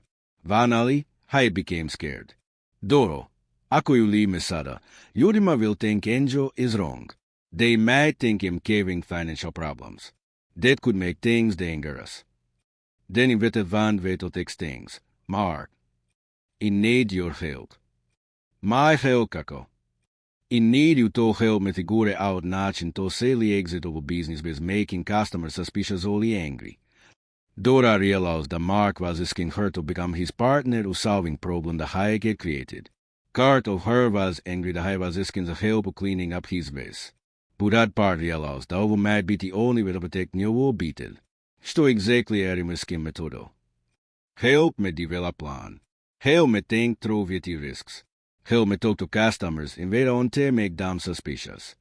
Finally, he became scared. Doro, ako ju leave me sada, ljudima will think Angel is wrong. They might think him having financial problems. That could make things dangerous. Then he waited one way to take things. Mark, I need your help. My help, kako? I need you to help me figure out način to safely exit of a business with making customers suspiciously angry. Dora realized that Mark was asking her to become his partner in solving problem that he had created. Part of her was angry that he was asking the help of cleaning up his mess. But that part realized that ovo might be the only way to protect njegovu obitelj. Što exactly je rimskim metodo? Help me develop plan. Help me think through witty risks. Help me talk to customers and wait on to make them suspicious.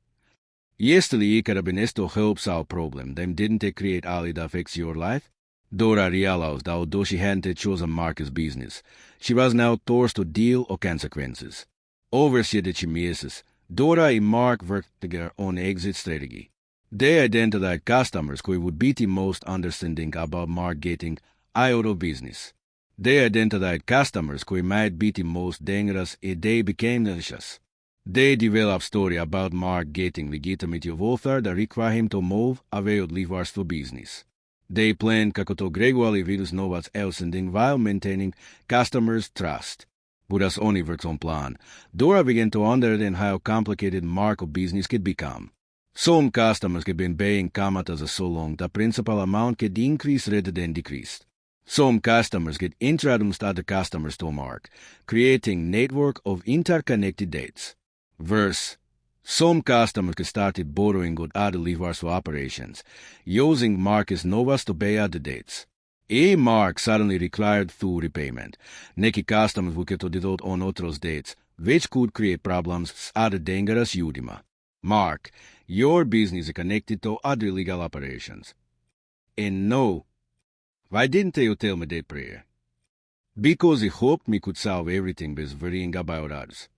Yesterday, ikada been esto help solve problem, them didn't it create ali that affects your life? Dora realized that although she hadn't chosen Marcus' business, she was now forced to deal with consequences. Over sljedeći mjesec, Dora and Mark worked together on exit strategy. They identified customers who would be the most understanding about Mark getting out of business. They identified customers who might be the most dangerous if they became malicious. They developed story about Mark getting legitimate offer that require him to move away od livarstvo business. They planned kako to gradually reduce novac outstanding while maintaining customers' trust. But as only works on plan, Dora began to understand how complicated Mark's business could become. Some customers have been paying kamatasa so long the principal amount get increased rather than decreased. Some customers get introduced other customers to Mark, creating network of interconnected dates. Verse. Some customers get started borrowing with other livers for operations, using Mark as novas to pay other dates. A Mark suddenly required full repayment. Neki customers would get to deduct on otros dates, which could create problems s other dangerous ljudima. Mark, your business is connected to other illegal operations. And no, why didn't you tell me that prayer? Because he hoped me could solve everything with worrying about others.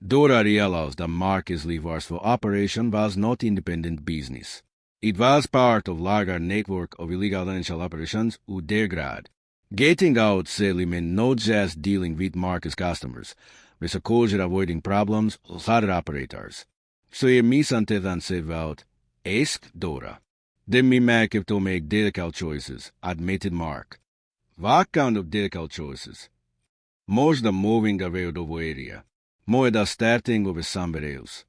Dora realized that Mark's livers for operation was not independent business. It was part of larger network of illegal financial operations with their grad. Getting out safely meant not just dealing with Mark's customers, but also avoiding problems with other operators. So he misunderstood and said out, asked Dora. Then me make have to make difficult choices, admitted Mark. What kind of difficult choices? Most the moving away of the area. More the starting over somewhere else.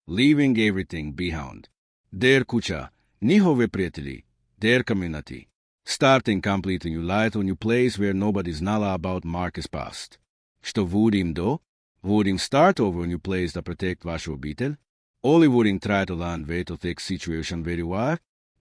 Leaving everything behind. Their Kuća, njihove prijatelji, their community. Starting completely new life on new place where nobody's knowledge about Mark's past. Što vodim do? Vodim start over a new place to protect vašu obitelj? Oli vodim try to learn way to take situation very well?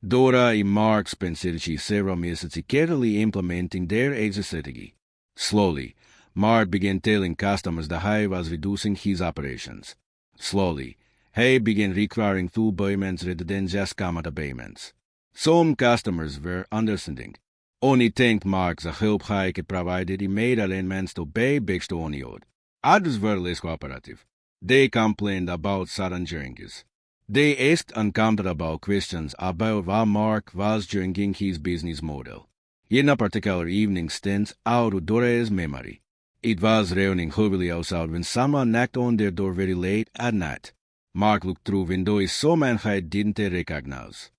Dora and Mark spent several mjeseci carefully implementing their exit strategy. Slowly, Mark began telling customers that he was reducing his operations. Slowly, he began requiring full payments rather than just kamata payments. Some customers were understanding. Only thanked Mark the help he had provided and made arrangements to pay back to Oniod. Others were less cooperative. They complained about sudden changes. They asked uncomfortable questions about what Mark was changing his business model. Jedna particular evening stands out of Dora's memory. It was raining heavily outside when someone knocked on their door very late at night. Mark looked through window and saw a man he didn't recognize.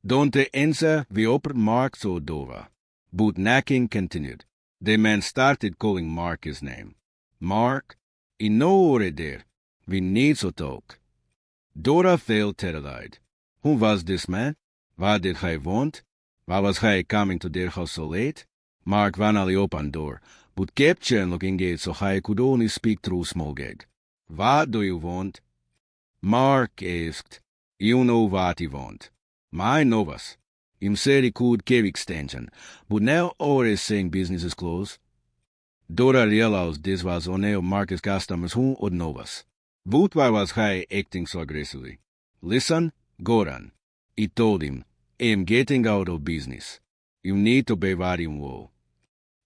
Don't answer, we opened Mark saw Dora. But knocking continued. The man started calling Mark his name. Mark, in no hurry there. We need to talk. Dora felt terrified. Who was this man? What did he want? Why was he coming to their house so late? Mark finally opened door, but kept looking at so he could only speak through small gag. What do you want? Mark asked. You know what he want. My novas. Him said he could give extension, but now always saying business is closed. Dora realized this was one of Mark's customers who would novas. But why was he acting so aggressively? Listen, Goran. He told him, I'm getting out of business. You need to pay what you owe.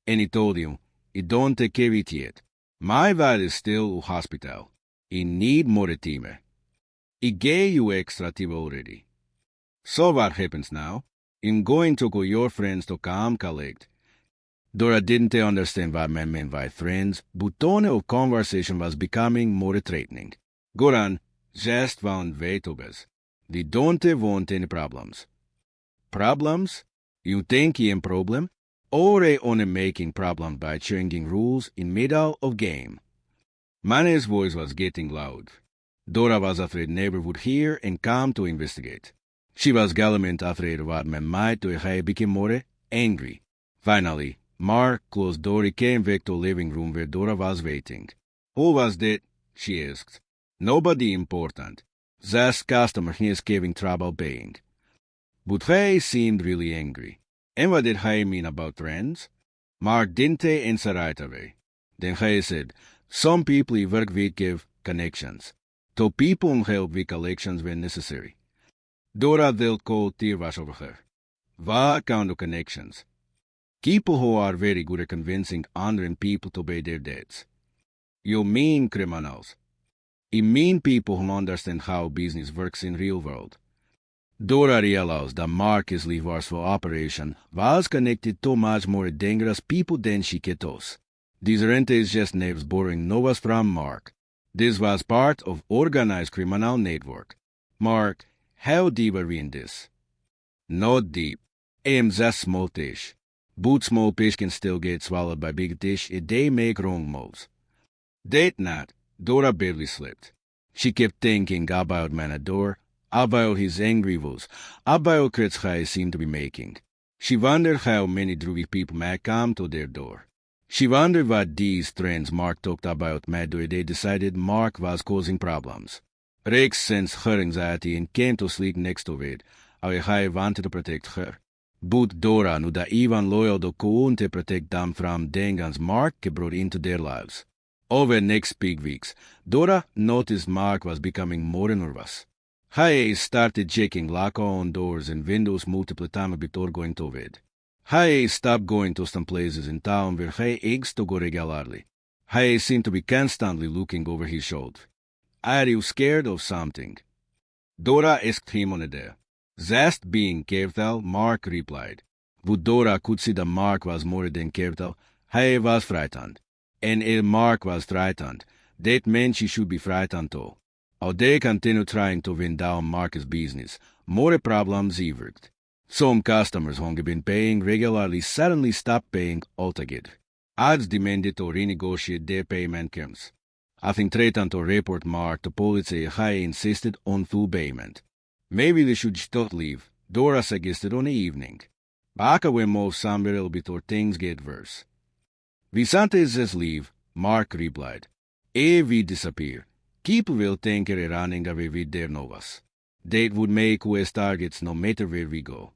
And he told him, he don't take care of it yet. My wife is still in hospital. He need more time. He gave you extra time already. So what happens now? I'm going to call your friends to come collect. Dora didn't understand what man meant by friends, but tone of conversation was becoming more threatening. Goran just found way to best. We don't want any problems. Problems? You think he am problem? Or he only making problems by changing rules in middle of game? Mane's voice was getting loud. Dora was afraid neighbor would hear and come to investigate. She was gallant afraid what man might do if he became more angry. Finally, Mark closed door and came back to the living room where Dora was waiting. Who was that? She asked. Nobody important. Just customer he is giving trouble paying. But he seemed really angry. And what did he mean about friends? Mark didn't answer right away. Then he said, some people he work with give connections. So people help with collections when necessary. Dora dealt cold tears over her. What kind of connections? People who are very good at convincing other people to pay their debts. You mean criminals. You mean people who understand how business works in real world. Dora realized that Mark's levers for operation was connected to much more dangerous people than she could toss. These rentes just nerves borrowing novas from Mark. This was part of organized criminal network. Mark, how deep are we in this? Not deep. I'm just small fish. But small fish can still get swallowed by big fish if they make wrong moves. That night, Dora barely slept. She kept thinking about man at door, about his angry voice, about threats he seemed to be making. She wondered how many drugi people might come to their door. She wondered what these trends Mark talked about made they decided Mark was causing problems. Rex sensed her anxiety and came to sleep next to it, how he wanted to protect her. But Dora knew that even loyal to couldn't protect them from Dangans Mark brought into their lives. Over the next big weeks, Dora noticed Mark was becoming more nervous. He started checking lock on doors and windows multiple times before going to bed. He stopped going to some places in town where he used to go regularly. He seemed to be constantly looking over his shoulder. Are you scared of something? Dora asked him on a day. Just being careful, Mark replied. But Dora could see that Mark was more than careful. He was frightened. And if Mark was frightened, that meant she should be frightened too. How they continued trying to win down Mark's business, more problems emerged. Some customers who had been paying regularly suddenly stopped paying altogether. Others demanded to renegotiate their payment terms. Having threatened to report Mark to police, he insisted on full payment. Maybe they should just leave, Dora suggested on the evening. Baka will move somewhere else before things get worse. We can't just leave, Mark replied. If we disappear, people will think we're running away with their novas. That would make us targets no matter where we go.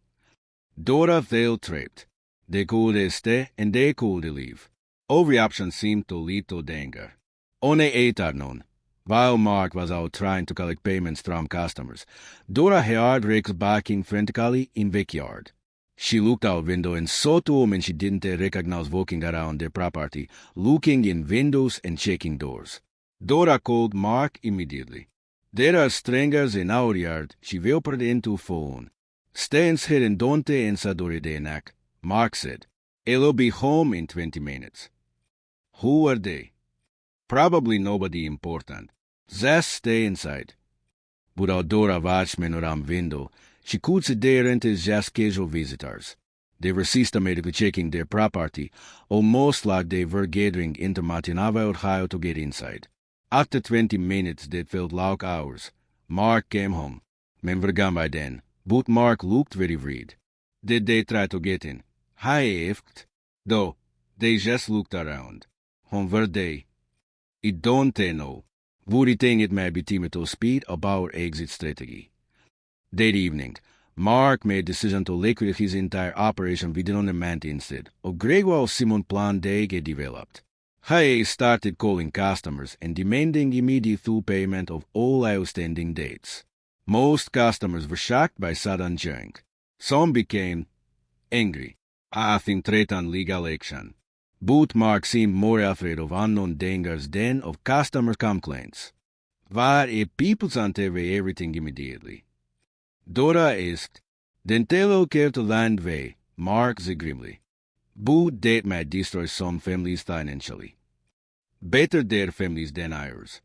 Dora felt trapped. They could stay and they could leave. Every option seemed to lead to danger. On the afternoon, while Mark was out trying to collect payments from customers, Dora heard Rex barking frantically in the backyard. She looked out window and saw two women she didn't recognize walking around their property, looking in windows and checking doors. Dora called Mark immediately. There are strangers in our yard, she whispered into phone. Stay inside and don't answer Dora the knock, Mark said. I'll be home in 20 minutes. Who are they? Probably nobody important. Just stay inside. But Dora watched men around window. She could see they weren't just casual visitors. They were systematically checking their property, almost like they were gathering information about how to get inside. After 20 minutes that felt like hours, Mark came home. Men were gone by then, but Mark looked very worried. Did they try to get in? I asked. Though, they just looked around. Who were they? I don't know. Would think it may be time to speak about exit strategy. That evening, Mark made a decision to liquidate his entire operation within a month instead of gradual Simon plan they get developed. He started calling customers and demanding immediate full payment of all outstanding debts. Most customers were shocked by sudden change. Some became angry, having threatened legal action. But Mark seemed more afraid of unknown dangers than of customer complaints. Why if people sent away everything immediately? Dora asked. Then they'll care to land way, Mark said grimly. But that might destroy some families financially. Better their families than ours.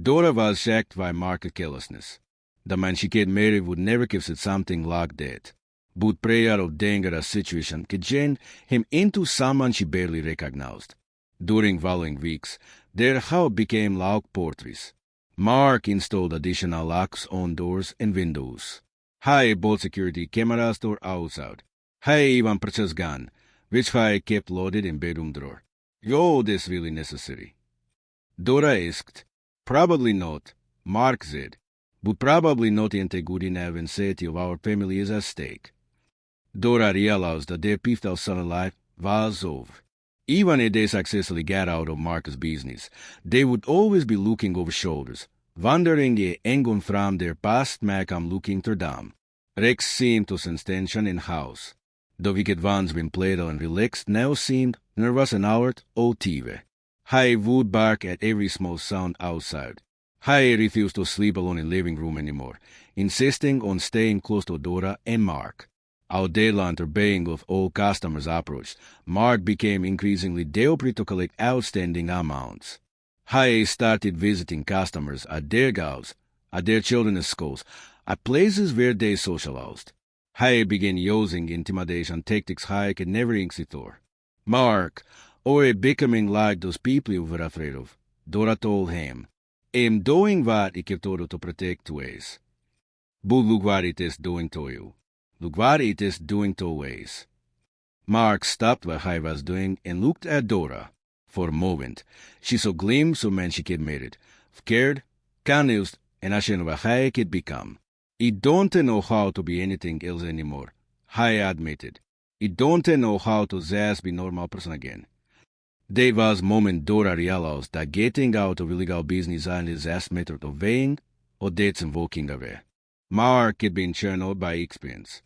Dora was shocked by Mark's carelessness. The man she get married would never give said something like that. But prayer of dangerous situation could change him into someone she barely recognized. During following weeks, their house became like portraits. Mark installed additional locks on doors and windows. He bought security cameras to outside. He even purchased gun, which he kept loaded in bedroom drawer. Yo, this really necessary? Dora asked. Probably not, Mark said. But probably not into good enough when safety of our family is at stake. Dora realized that their pivotal son life was over. Even if they successfully got out of Mark's business, they would always be looking over shoulders, wondering if anyone from their past might come looking to them. Rex seemed to sense tension in house. The wicked ones, when played and relaxed, now seemed nervous and alert or TV. He would bark at every small sound outside. He refused to sleep alone in the living room anymore, insisting on staying close to Dora and Mark. Our deadline obeying of all customers approached, Mark became increasingly desperate to collect outstanding amounts. He started visiting customers at their houses, at their children's schools, at places where they socialized. He began using intimidation tactics he could never ignore. Mark, or becoming like those people you were afraid of, Dora told him. I'm doing what I kept ordered to protect ways. But look what it is doing to you. Look what it is doing to Waze. Mark stopped what he was doing and looked at Dora. For a moment, she saw a glimpse of man she had married, scared, confused, and ashamed of what he had become. He don't know how to be anything else anymore, he admitted. He don't know how to just be a normal person again. There was a moment Dora realized that getting out of illegal business isn't the best method of weighing or that's walking away. Mark had been channeled by experience.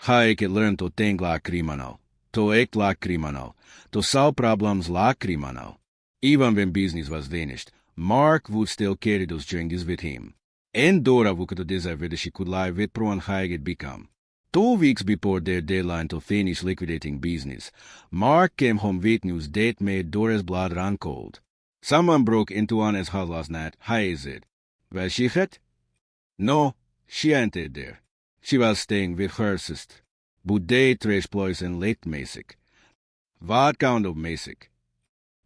He had learned to think like criminal, to act like criminal, to solve problems like criminal. Even when business was vanished, Mark would still carry those changes with him. And Dora would decide whether she could live with Pro and he had become. 2 weeks before their deadline to finish liquidating business, Mark came home with news that made Dora's blood run cold. Someone broke into Anna's house last night, he said. Was she hit? No, she ain't there. She was staying with her sister. But they trashed place and left Masick. What kind of Masick?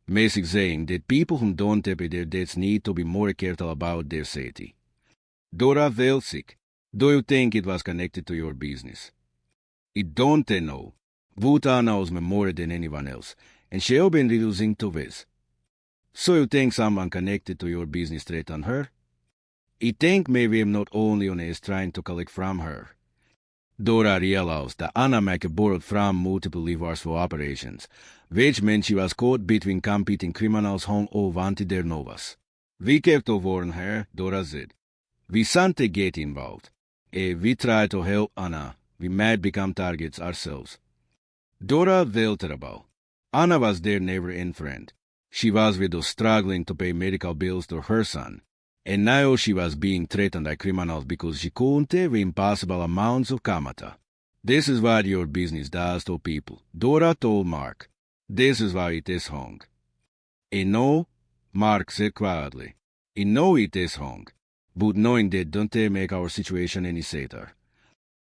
Masick saying that people who don't pay their debts need to be more careful about their safety. Dora felt sick. Do you think it was connected to your business? I don't know. Vuta knows me more than anyone else, and she'll been reducing to this. So you think someone connected to your business threatened her? I think maybe I'm not only honest trying to collect from her. Dora realized that Anna had borrowed from multiple levers for operations, which meant she was caught between competing criminals who all wanted their novas. We kept to warn her, Dora said. We shan't get involved. If we try to help Anna, we might become targets ourselves. Dora felt terrible. Anna was their never-end friend. She was widow struggling to pay medical bills to her son, and now she was being threatened by criminals because she couldn't have impossible amounts of kamata. This is what your business does to people, Dora told Mark. This is why it is wrong. I know, Mark said quietly. I know it is wrong. But knowing that don't make our situation any safer.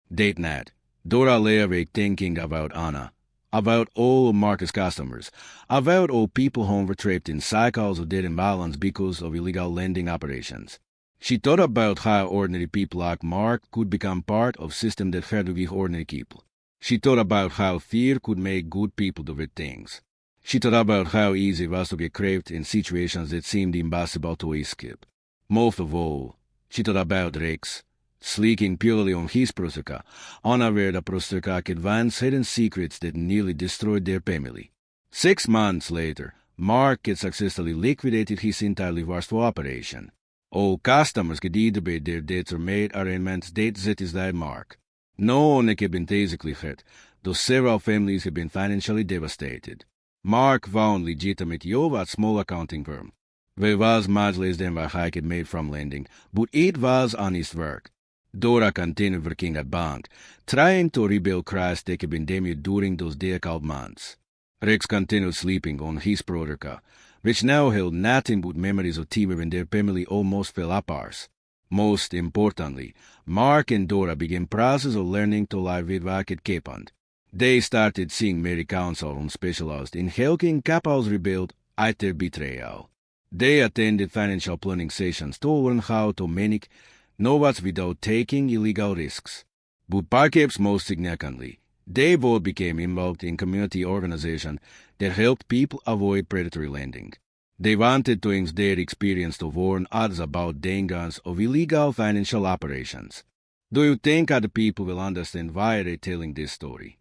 That night, Dora lay awake thinking about Anna, about all of Mark's customers, about all people who were trapped in cycles of debt imbalance because of illegal lending operations. She thought about how ordinary people like Mark could become part of a system that had to be ordinary people. She thought about how fear could make good people do bad things. She thought about how easy it was to get trapped in situations that seemed impossible to escape. Most of all, she thought about Rex, sleeking purely on his prostitute, unaware that prostitute had once hidden secrets that nearly destroyed their family. 6 months later, Mark had successfully liquidated his entirely vastful operation. All customers could either pay their debts or made arrangements that satisfied Mark. No one had been physically hurt, though several families had been financially devastated. Mark found legitimate job at a small accounting firm. There was much less than what he had made from lending, but it was honest work. Dora continued working at bank, trying to rebuild Christ that had been damaged during those difficult months. Rex continued sleeping on his prototype, which now held nothing but memories of time when their family almost fell apart. Most importantly, Mark and Dora began process of learning to live with what had happened. They started seeing marriage counsel who specialized in helping couples rebuild after betrayal. They attended financial planning sessions to learn how to manage novas without taking illegal risks. But perhaps most significantly, they both became involved in community organizations that helped people avoid predatory lending. They wanted to use their experience to warn others about dangers of illegal financial operations. Do you think other people will understand why they're telling this story?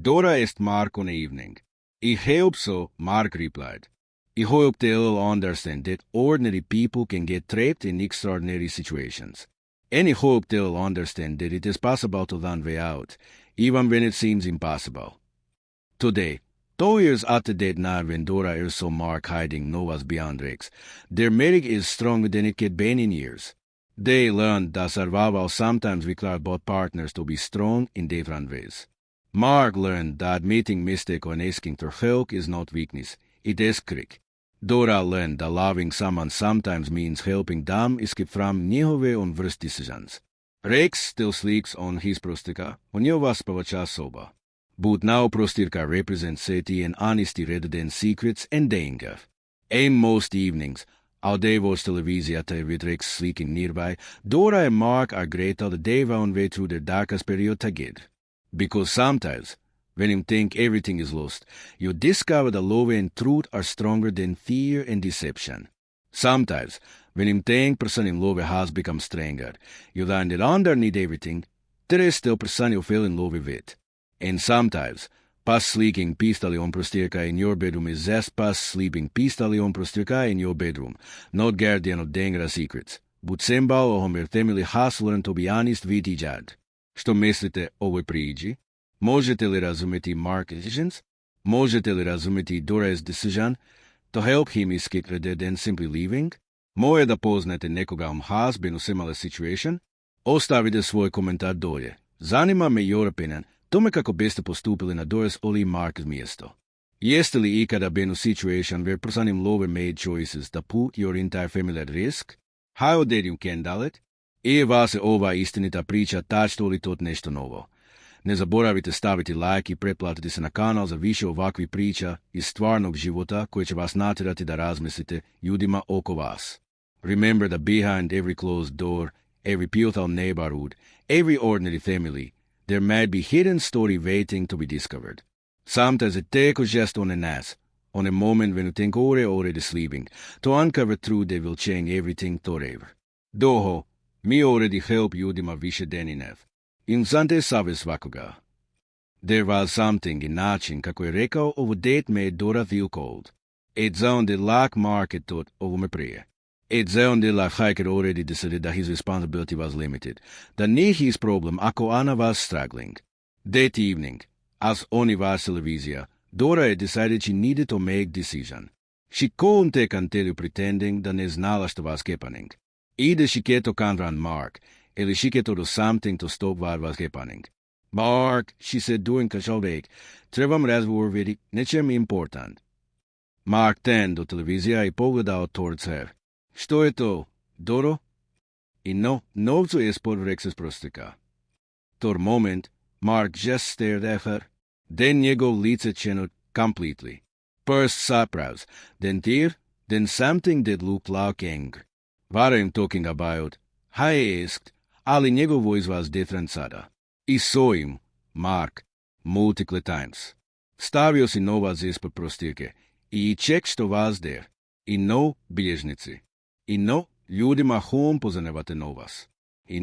Dora asked Mark on the evening. I hope so, Mark replied. I hope they'll understand that ordinary people can get trapped in extraordinary situations. And I hope they'll understand that it is possible to find a way out, even when it seems impossible. Today, 2 years after that night when Dora saw Mark hiding Noah's beyond Rex, their marriage is stronger than it had been in years. They learned that survival sometimes requires both partners to be strong in different ways. Mark learned that admitting mistake and asking for help is not weakness, it is courage. Dora learned that loving someone sometimes means helping them escape from njihove on worst decisions. Rex still sleeps on his prostitute, njihova spavaćoj soba. But now prostitute represents safety and honesty rather than secrets and danger. And most evenings, Aldevos televizijata je vidrek sliking nearby, Dora and Mark are great all the day on way through their darkest period tagid. Because sometimes, when you think everything is lost, you discover that love and truth are stronger than fear and deception. Sometimes, when you think person in love has become stronger, you learn that underneath everything, there is still person you fell in love with. And sometimes, past sleeping peacefully on prostirka in your bedroom is just past sleeping peacefully on prostirka in your bedroom, not guardian of dangerous secrets, but symbol of your family has learned to be honest with each other. Što mislite o ovoj priči? Možete li razumjeti Mark's decisions? Možete li razumjeti Dora's decision to help him escape rather than simply leaving? Moje da poznate nekoga has been u similar situation? Ostavite svoj komentar dolje. Zanima me your opinion tome kako biste postupili na Dora's ili Mark's mjesto. Jeste li ikada been u situation where person in love made choices that put your entire family at risk? How did you handle it? I vas je ova istinita priča tačno li tot nešto novo. Ne zaboravite staviti like i pretplatiti se na kanal za više ovakvih priča iz stvarnog života koje će vas natjerati da razmislite ljudima oko vas. Remember that behind every closed door, every beautiful neighborhood, every ordinary family, there might be hidden story waiting to be discovered. Sometimes it takes just on an ass, on a moment when you think you're already sleeping, to uncover truth that will change everything forever. Doho, mi already help ljudima više than enough. Insante save svakoga. There was something in način kako je rekao ovo date made Dora feel cold. It sounded like Mark had thought ovome prije. It sounded like Hike had already decided that his responsibility was limited, that nije his problem ako Anna was struggling. That evening, as oni was televizija, Dora had decided she needed to make decision. She couldn't continue pretending da ne znala što was happening. Either she had to confront Mark, ili she had to do something to stop what was happening. Mark, she said during kašalvek, trebam razgovor vidi nečem important. Mark turned do televizija i pogledao towards her. Što je to, Doro? I novcu je spod vrek prostika. Tor moment, Mark just stared at her. Then njegov lice changed completely. First surprise, then tear, then something that looked like anger. What I'm talking about? I asked, ali njegov voice was different sada. I saw him, Mark, multiple times. Stavio si novac ispod prostirke i check što was there. I bilježnici. I ljudima home pozanevate novac. I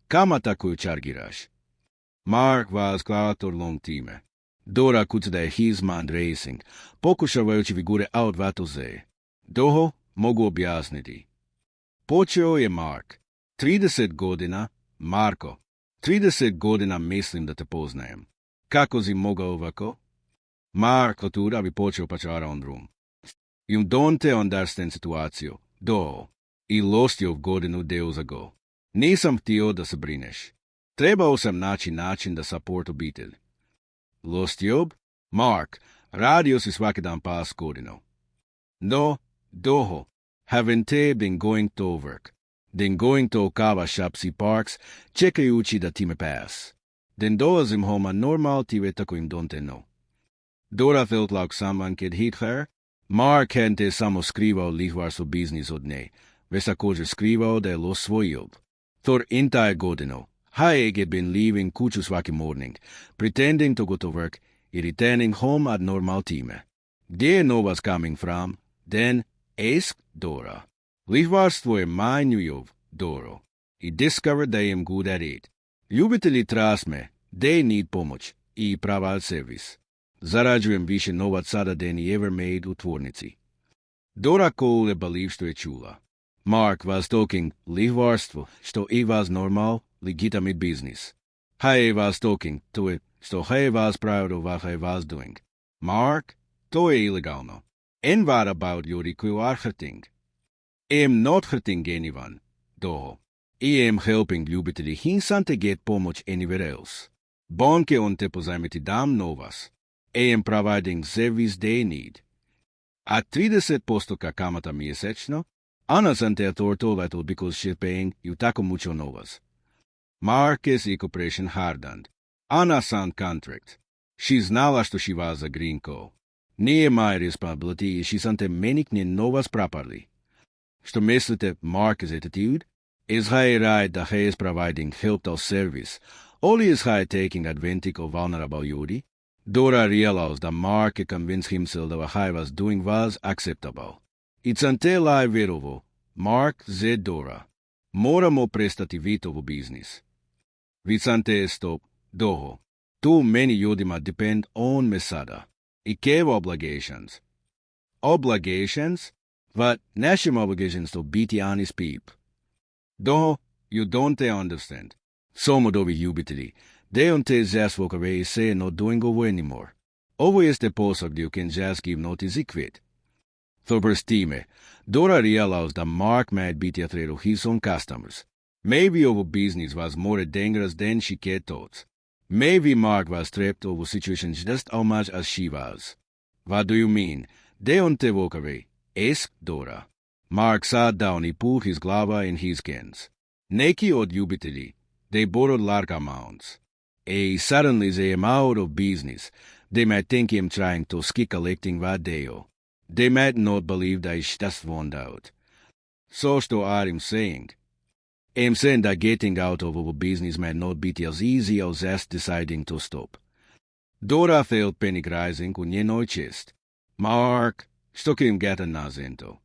kamata koju čargiraš. Mark was klator long time. Dora kuca da je his mind racing, pokušavajući vigure out vatoze. Doho mogu objasniti. Počeo je Mark. 30 godina, Marko. 30 godina mislim da te poznajem. Kako si mogao ovako? Mark otura bi počeo pačara on room. You don't understand situaciju. Do. I lost you godinu deus ago. Nisam htio da se brineš. Trebao sam naći način da support obitelj. Lost job? Mark, radio si svaki dan pas godinu. No, Doho, haven't te been going to work. Then going to kava shops i parks, čekajući da ti me pas. Then dolazim home a normal tive tako im don't know. Dora felt like someone could hit her. Mark hadn't samo skrivao lihvarstvo biznis od nje, već također skrivao da je lost svoj job. For entire godinu, Hayek had been leaving Kuću svaki morning, pretending to go to work i returning home at normal time. Gdje was coming from? Then asked Dora. Lihvarstvo je manju job, Doro, i discovered da am good at it. Ljubitelji trasme, they need pomoć i praval servis. Zarađujem više novac sada than he ever made u tvornici. Dora Cole believed što je čula. Mark was talking lihvarstvo, što i was normal, legitimate business. He was talking to it, što he was proud of what he was doing. Mark, to je ilegalno. And what about ljudi koji are hurting? I am not hurting anyone, Doho. I am helping ljubitelji hinsante get pomoć anywhere else. Banke on te pozajmiti dam novas. I am providing service they need. A 30% kamata mjesečno, Ana sam te tortovato because she's paying you tako mucho novas. Mark is i cooperation hardened. Ana san contract. She znala što she was a green call. Nije my responsibility i she sante menik nje novas properly. Što mislite Mark's attitude? Is hij right that he is providing help or service, or is he taking advantage of vulnerable ljudi? Dora realized that Mark had convinced himself that what he was doing was acceptable. It's until I verovo, Mark said Dora, moramo prestati vit ovo biznis. Vicante stop, doho. Too many ljudima depend on me sada. I kevo obligations. Obligations? But našim obligations to biti honest people. Doho, you don't understand. Some od ovih ljubitelji, they don't just walk away and say not doing ovo anymore. Ovo jeste posao gdje you can just give notice I quit. Thobers time, Dora realized that Mark might be afraid of his own customers. Maybe our business was more dangerous than she had thought. Maybe Mark was trapped over situations just as much as she was. What do you mean? They don't walk away, asked Dora. Mark sat down and pulled his glava in his hands. Neki od ljubitelji, they borrowed large amounts. Suddenly they am out of business. They might think him trying to skip collecting what they owe. They might not believe that he's just found out. So što I'm saying? I'm saying that getting out of our business might not be as easy as just deciding to stop. Dora felt panic rising u njenoj chest. Mark, što krim geta nazento.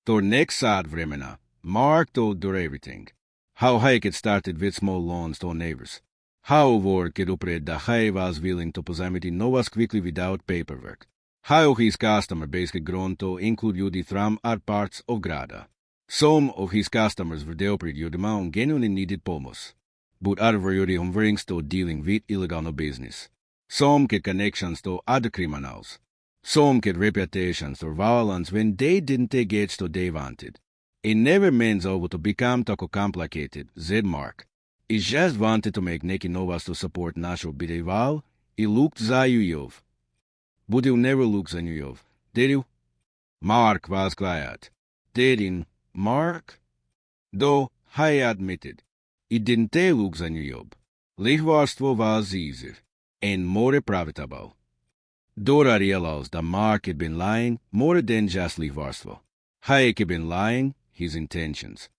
To next sat vremena, Mark told Dora everything. How he had started with small loans to neighbors. How work had operated that he was willing to pozajmiti novac quickly without paperwork. How his customer base had grown to include ljudi from other parts of grada. Some of his customers were desperate ljudima on genuinely needed pomoć, but other were ljudi unwilling to dealing with illegal business. Some had connections to other criminals. Some had reputations for violence when they didn't get what they wanted. It never meant over to become tako complicated, said Mark. He just wanted to make neki novac to support našu obitelj I looked za Jujov. But you never looked za Jujov, did you? Mark was quiet. Didn't Mark? Though, he admitted, he didn't look za Jujov. Lihvarstvo was easier and more profitable. Dora realized that Mark had been lying more than just lihvarstvo. He had been lying his intentions.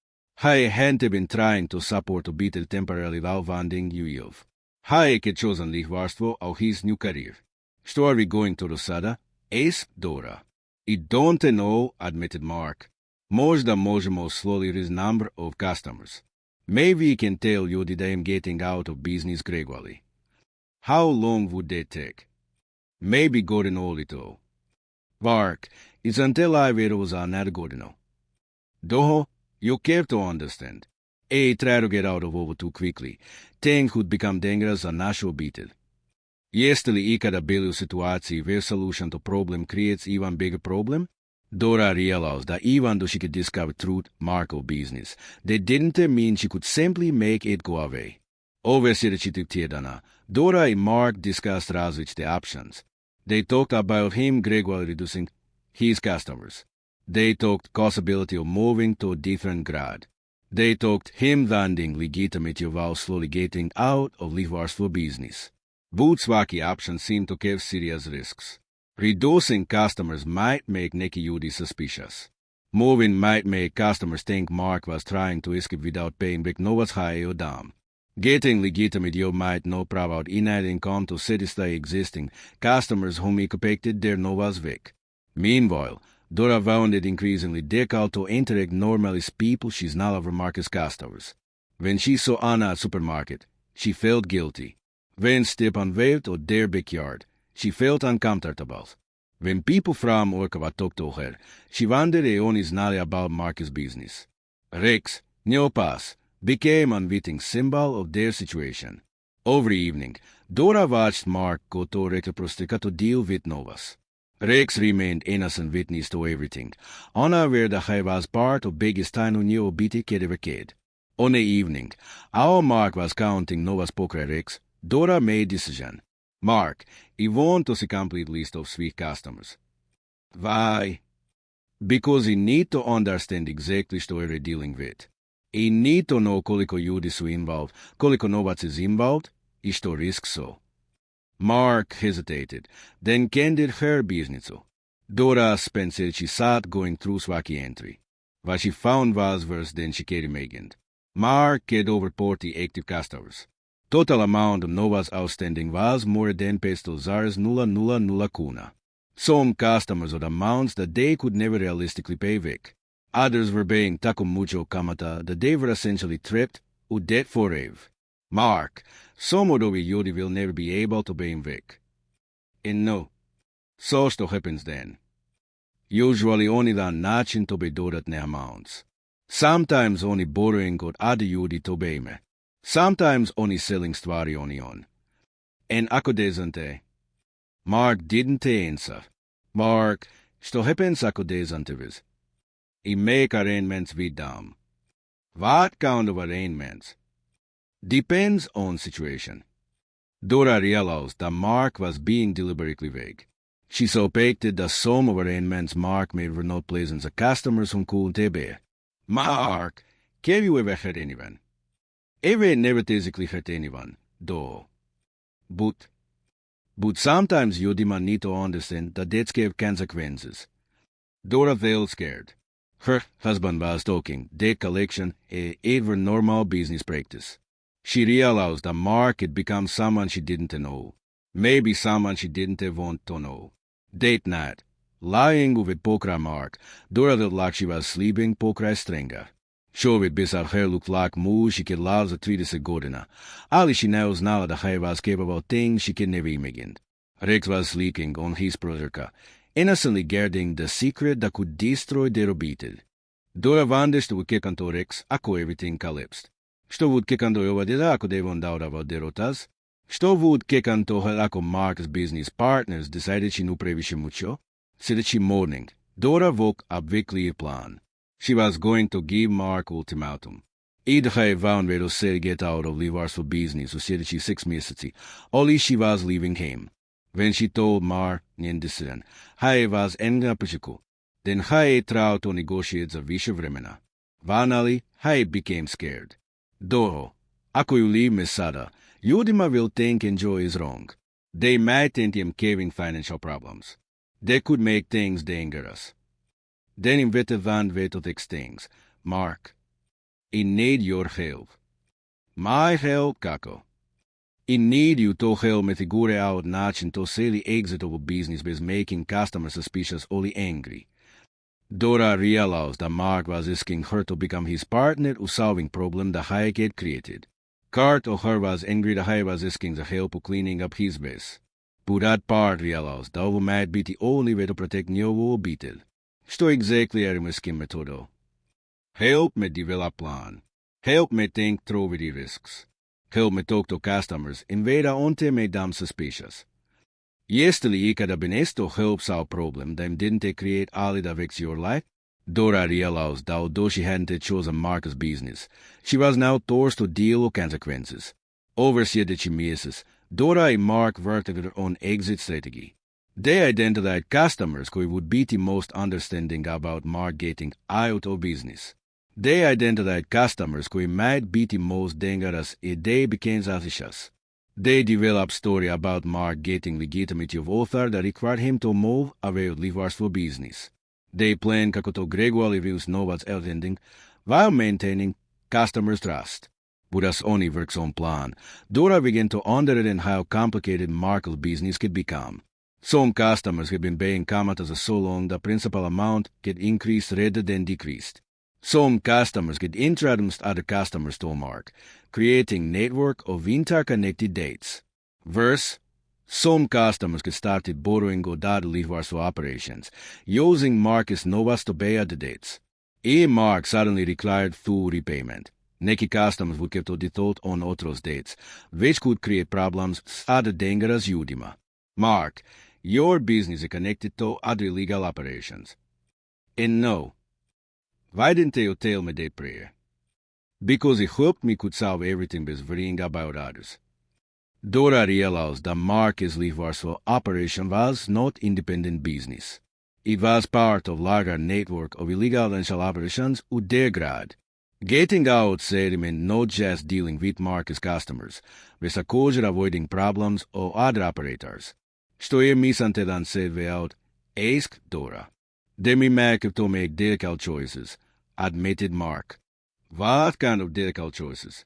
He hadn't been trying to support obitelj temporarily while funding Jujov. He had chosen lihvarstvo of his new career. Što are we going to do sada? Asked Dora. I don't know, admitted Mark. Možda možemo slowly raise number of customers. Maybe we can tell you that I am getting out of business gradually. How long would that take? Maybe gotten all it all. Mark, it's until I was not godino. Doho, you care to understand. Try to get out of over too quickly. Things would become dangerous za našu obitelj. Jeste li ikada bili u situaciji where solution to problem creates even bigger problem? Dora realized that even though she could discover truth, Mark's business, that didn't mean she could simply make it go away. Ove sljedećih tjedana, Dora and Mark discussed različite options. They talked about him gradually reducing his customers. They talked possibility of moving to a different grad. They talked him landing legitimately while slowly getting out of lihvarstvo business. But svaki option seemed to have serious risks. Reducing customers might make neki ljudi suspicious. Moving might make customers think Mark was trying to escape without paying back novac high or down. Getting legitimate job might not provide enough income to satisfy existing customers whom expected their novac back. Meanwhile, Dora found it increasingly difficult to interact normally with people she's not over Mark's customers. When she saw Anna at supermarket, she felt guilty. When Stepan waved at their backyard, she felt uncomfortable. When people from Orkava talked to her, she wondered if oni znali about Mark's business. Rex, njoj pas, became an unwitting symbol of their situation. Every evening, Dora watched Mark go to Retroprostika to deal with novas. Rex remained innocent witness to everything, unaware that he was part of biggest time new obiti kid ever kid. On a evening, our Mark was counting novas pokraj Rex. Dora made decision. Mark, I want to see complete list of sweet customers. Why? Because I need to understand exactly što we're dealing with. I need to know koliko ljudi su involved, koliko novac is involved, I što risk so. Mark hesitated, then candid her biznicu. Dora spent sljedeći sat going through svaki entry. Vad she found was worse than she could imagine. Mark had over 40 active customers. Total amount of Nova's outstanding was more than pesto zars 000 kuna. Some customers had amounts that they could never realistically pay back. Others were paying tako mucho kamata that they were essentially trapped with debt forever. Mark, some of the ljudi will never be able to pay him back. And no, so što happens then. Usually only the način to be dodatne amounts. Sometimes only borrowing od other ljudi to pay me. Sometimes only selling stvari on. And ako dezante? Mark didn't answer. Mark, što happens ako dezante viz? I make arrangements with them. What kind of arrangements? Depends on situation. Dora realized that Mark was being deliberately vague. She suspected that some of arrangements Mark made were not pleasant to customers who couldn't bear. Mark, have you ever hurt anyone? Ever never physically hurt anyone, though. But sometimes you demand need to understand that that's have consequences. Dora felt scared. Her husband was talking debt collection it were normal business practice. She realized that Mark had become someone she didn't know. Maybe someone she didn't want to know. That night, lying with pokraj Mark, Dora felt like she was sleeping pokraj stranger. Čovjek bez her looked like muž she could love za 30 godina, ali she now znala da he was capable of things she could never imagine. Rex was sleeping on his prozorka, innocently guarding the secret that could destroy their obitelj. Dora wondered što would kick onto Rex ako everything collapsed. Što would kick onto ova djeda ako they won't doubt about their otas? Što would kick onto her ako Mark's business partners decided she knew previše mucho? Sljedeći morning, Dora woke up with clear plan. She was going to give Mark ultimatum. Either he found where to get out of livarstvo business u sljedećih 6 mjeseci, only she was leaving him. When she told Mark njen decision, he was engla pričiku. Then he tried to negotiate za više vremena. Finally, he became scared. Doro, ako ju leave me sada, ljudima will think enjoy is wrong. They might think him having financial problems. They could make things dangerous. Then in vete van veto text things. Mark, I need your help. My help, kako? I need you to help me figure out način to seli exit of a business bez making customers suspicious or angry. Dora realized that Mark was asking her to become his partner in solving problem that he had created. Kurt or her was angry that he was asking the help of cleaning up his mess. But that part realized that it might be the only way to protect njegovu obitelj. Što exactly je rimskim metodo? Help me develop plan. Help me think through the risks. Help me talk to customers in way that onte made them suspicious. Jeste li ikada benesto help solve problem that didn't create ali that affects your life? Dora realized that although she hadn't chosen Mark's business, she was now forced to deal with consequences. Over sljedeći mjesec, Dora and Mark worked together on exit strategy. They identified customers who would be the most understanding about Mark getting out of business. They identified customers who might be the most dangerous if they became suspicious. They developed story about Mark getting legitimacy of author that required him to move away with livarstvo business. They planned kako to gradually reduce novac outstanding while maintaining customers' trust. But as only works on plan, Dora began to understand how complicated Mark's business could become. Some customers had been paying kamata za so long the principal amount could increase rather than decreased. Some customers could introduce other customers to Mark, creating network of interconnected dates. Verse, some customers could started borrowing or other livarstvo operations, using Mark as novas to pay other dates. If Mark suddenly required full repayment, neki customers would have to default on otros dates, which could create problems with other dangerous ljudima. Mark, your business is connected to other illegal operations. And no, why didn't you tell me that prayer? Because it helped me could solve everything with worrying about others. Dora realized that Mark's livarstvo operation was not independent business. It was part of larger network of illegal financial operations with their grad. Getting out said meant not just dealing with Mark's customers, but također avoiding problems of other operators. Što je misante dan said without, ask Dora. They may make to make difficult choices, admitted Mark. What kind of difficult choices?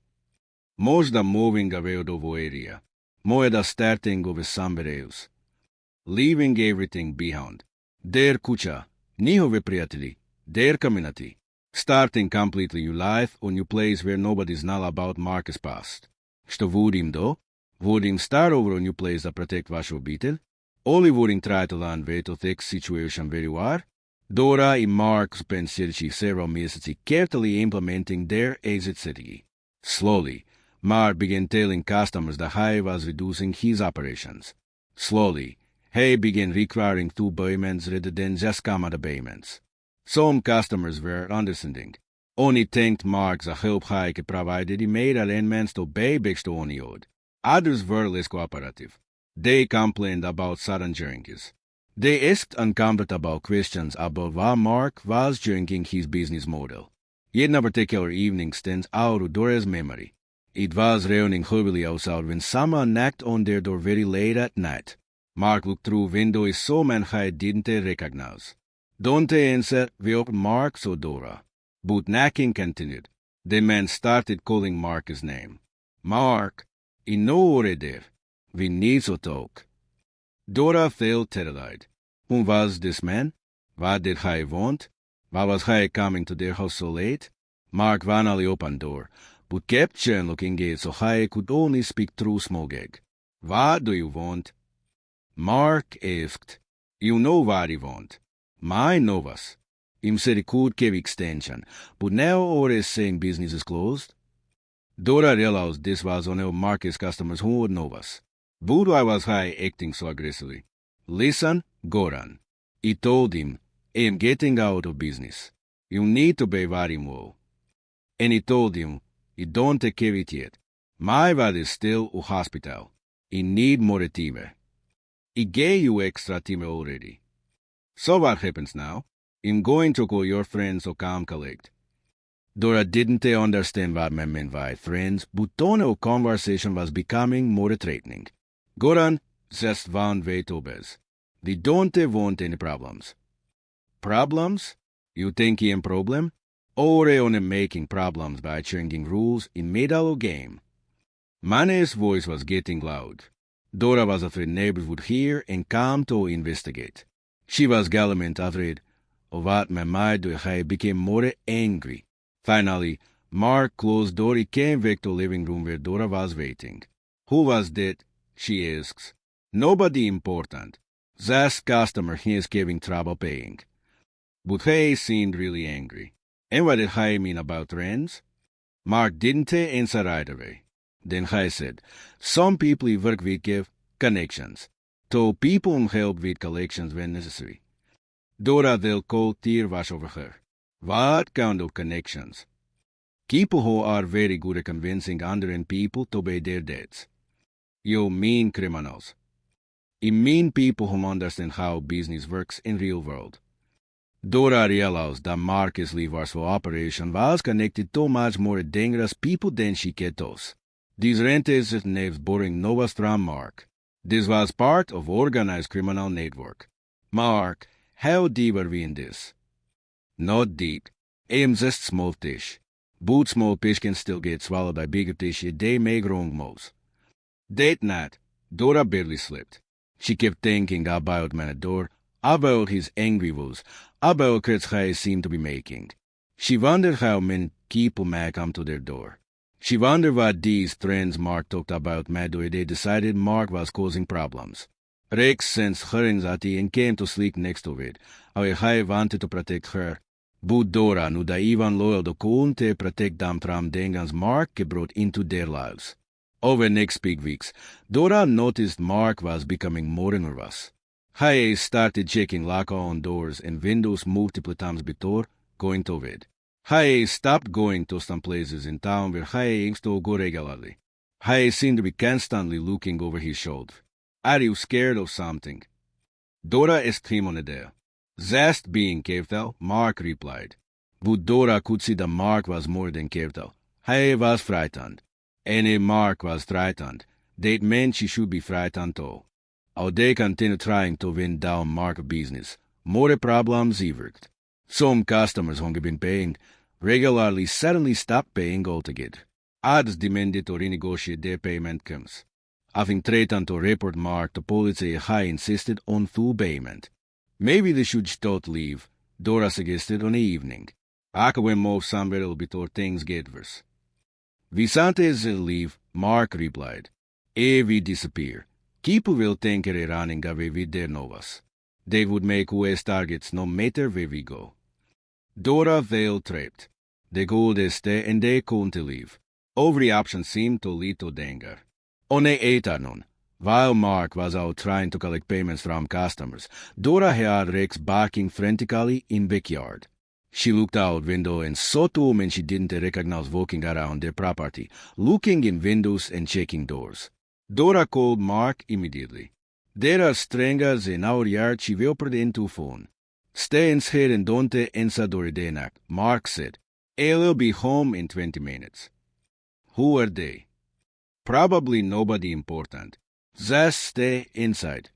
Možda moving away od ovo area. Možda starting over somewhere else. Leaving everything behind. Their kuća, njihove prijatelji, their community. Starting completely new life on new place where nobody's know about Mark's past. Što vodim do? Vodim start over on new place da protect vašu obitelj? Oli vodim try to learn way to fix situation where you are? Dora i Mark spent sljedećih several mjeseci carefully implementing their exit strategy. Slowly, Mark began telling customers that he was reducing his operations. Slowly, he began requiring 2 payments rather than just common payments. Some customers were understanding. Oni thanked Mark za help he provided and made arrangements to pay back što oni owed. Others were less cooperative. They complained about sudden changes. They asked uncomfortable questions about why Mark was changing his business model. Jedna particular evening stands out of Dora's memory. It was raining heavily outside when someone knocked on their door very late at night. Mark looked through window and saw man he didn't recognize. Don't answer, we opened Mark, so Dora. But knocking continued. The man started calling Mark his name. Mark, I know already there. We need to talk. Dora felt terrified. Who was this man? What did he want? Why was he coming to their house so late? Mark finally opened door, but kept looking at so he could only speak through small gag. What do you want? Mark asked. You know what you want. Mine know us. Him said he could give extension, but now already saying business is closed. Dora realized this was one of Mark's customers who would know us. But why was he acting so aggressively? Listen, Goran. He told him, I am getting out of business. You need to pay what you owe. And he told him, you don't take care of it yet. My wife is still in hospital. I need more time. He gave you extra time already. So what happens now? I'm going to call your friends to come collect. Dora didn't understand what man meant by friends, but tone of conversation was becoming more threatening. Goran, just one way to best. We don't want any problems. Problems? You think I'm problem? Or only making problems by changing rules in middle of game. Mane's voice was getting loud. Dora was afraid neighbors would hear and come to investigate. She was gallant afraid of what man might do. He became more angry. Finally, Mark closed door and came back to the living room where Dora was waiting. Who was that? She asks. Nobody important. Just customer he is giving trouble paying. But he seemed really angry. And what did he mean about rents? Mark didn't answer right away. Then he said, some people work with give connections. So people help with collections when necessary. Dora will call tear wash over her. What kind of connections? People who are very good at convincing other people to pay their debts. You mean criminals. I mean people who understand how business works in real world. Dora realized that Mark's reversal operation was connected to much more dangerous people than she could toss. These renters names borrowing Novas from Mark. This was part of organized criminal network. Mark, how deep are we in this? Not deep. I am just small fish. But small fish can still get swallowed by bigger fish if they make wrong moves. That night, Dora barely slept. She kept thinking about Manador, about his angry voice, about threats he seemed to be making. She wondered how many people might come to their door. She wondered what these friends Mark talked about made when they decided Mark was causing problems. Rex sensed her anxiety and came to sleep next to it, how he wanted to protect her. But Dora knew that even loyal to couldn't protect them from dangers Mark brought into their lives. Over the next big weeks, Dora noticed Mark was becoming more nervous. He started checking lock on doors and windows multiple times before going to bed. He stopped going to some places in town where he used to go regularly. He seemed to be constantly looking over his shoulder. Are you scared of something? Dora asked him on the day. Just being careful, Mark replied. But Dora could see that Mark was more than careful. He was frightened. And if Mark was frightened, that meant she should be frightened too. How they continued trying to win down Mark's business. More problems emerged. Some customers who had been paying regularly suddenly stopped paying altogether. Others demanded or renegotiate their payment terms. Having threatened to report Mark to police, High insisted on full payment. Maybe they should start leave, Dora suggested on the evening. I can move somewhere else before things get worse. Visante's leave, Mark replied. We disappear. People will think we're running away with their novas. They would make US targets no matter where we go. Dora felt trapped. The goal is stay and they couldn't leave. Every option seemed to lead to danger. On the afternoon, while Mark was out trying to collect payments from customers, Dora heard Rex barking frantically in the backyard. She looked out window and saw two men she didn't recognize walking around their property, looking in windows and checking doors. Dora called Mark immediately. There are strangers in our yard, she whispered into phone. Stay inside and don't answer door day knock, Mark said. I'll be home in 20 minutes. Who are they? Probably nobody important. Just stay inside.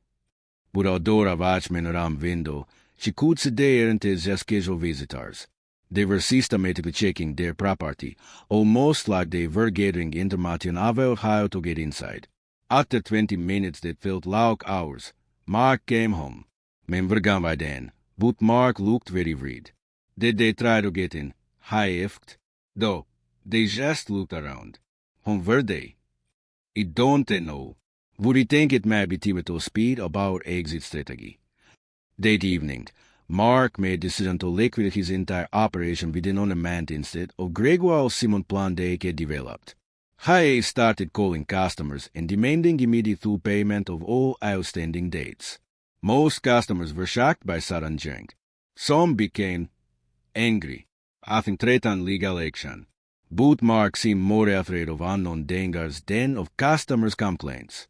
Without Dora watchman around window, she could see they weren't just casual visitors. They were systematically checking their property, almost like they were gathering information about how to get inside. After 20 minutes that felt like hours, Mark came home. Men were gone by then, but Mark looked very worried. Did they try to get in? High asked. No, they just looked around. Whom were they? I don't know. Would you think it might be time to speed about exit strategy? That evening, Mark made a decision to liquidate his entire operation within a month instead of gradual Simon plan they had developed. High started calling customers and demanding immediate full payment of all outstanding debts. Most customers were shocked by sudden change. Some became angry, having threatened legal action. But Mark seemed more afraid of unknown dangers than of customers' complaints.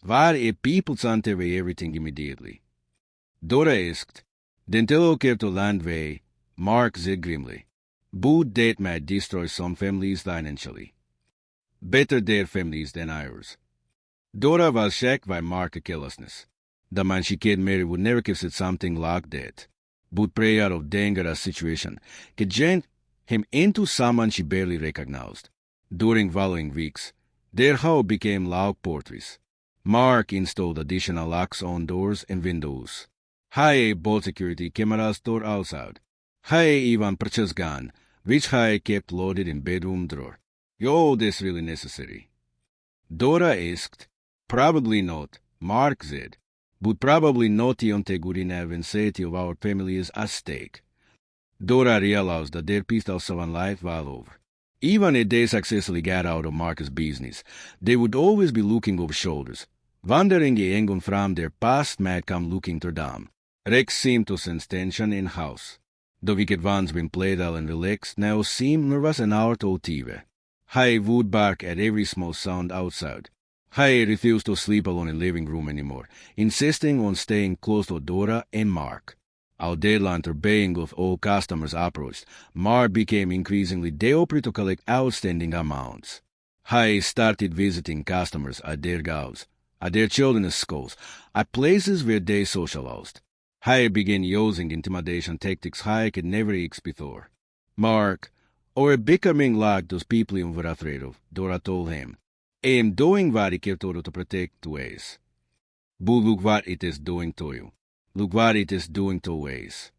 Why if people sent away everything immediately? Dora asked. Then tell okay to land way, Mark said grimly. But that might destroy some families financially. Better their families than ours. Dora was shocked by Mark's carelessness. The man she had married would never have said something like that. But pray out of dangerous situation could change him into someone she barely recognized. During following weeks, their house became like portraits. Mark installed additional locks on doors and windows. High bought security cameras stored outside. High even purchased gun, which High kept loaded in bedroom drawer. Yo, this really necessary? Dora asked. Probably not, Mark said. But probably not the good enough when safety of our family is at stake. Dora realized that their peaceful southern life was over. Even if they successfully got out of Mark's business, they would always be looking over shoulders, wondering if anyone from their past might come looking to them. Rex seemed to sense tension in house. The wicked ones been played out and relaxed now seemed nervous and out of TV. High would bark at every small sound outside. High refused to sleep alone in the living room anymore, insisting on staying close to Dora and Mark. Our deadline to paying with all customers approached, Mark became increasingly desperate to collect outstanding amounts. High started visiting customers at their houses, at their children's schools, at places where they socialized. High began using intimidation tactics High could never use before. Mark, or becoming like those people you were afraid of, Dora told him. I am doing what I kept order to protect ways. But look what it is doing to you. Look what it is doing to ways.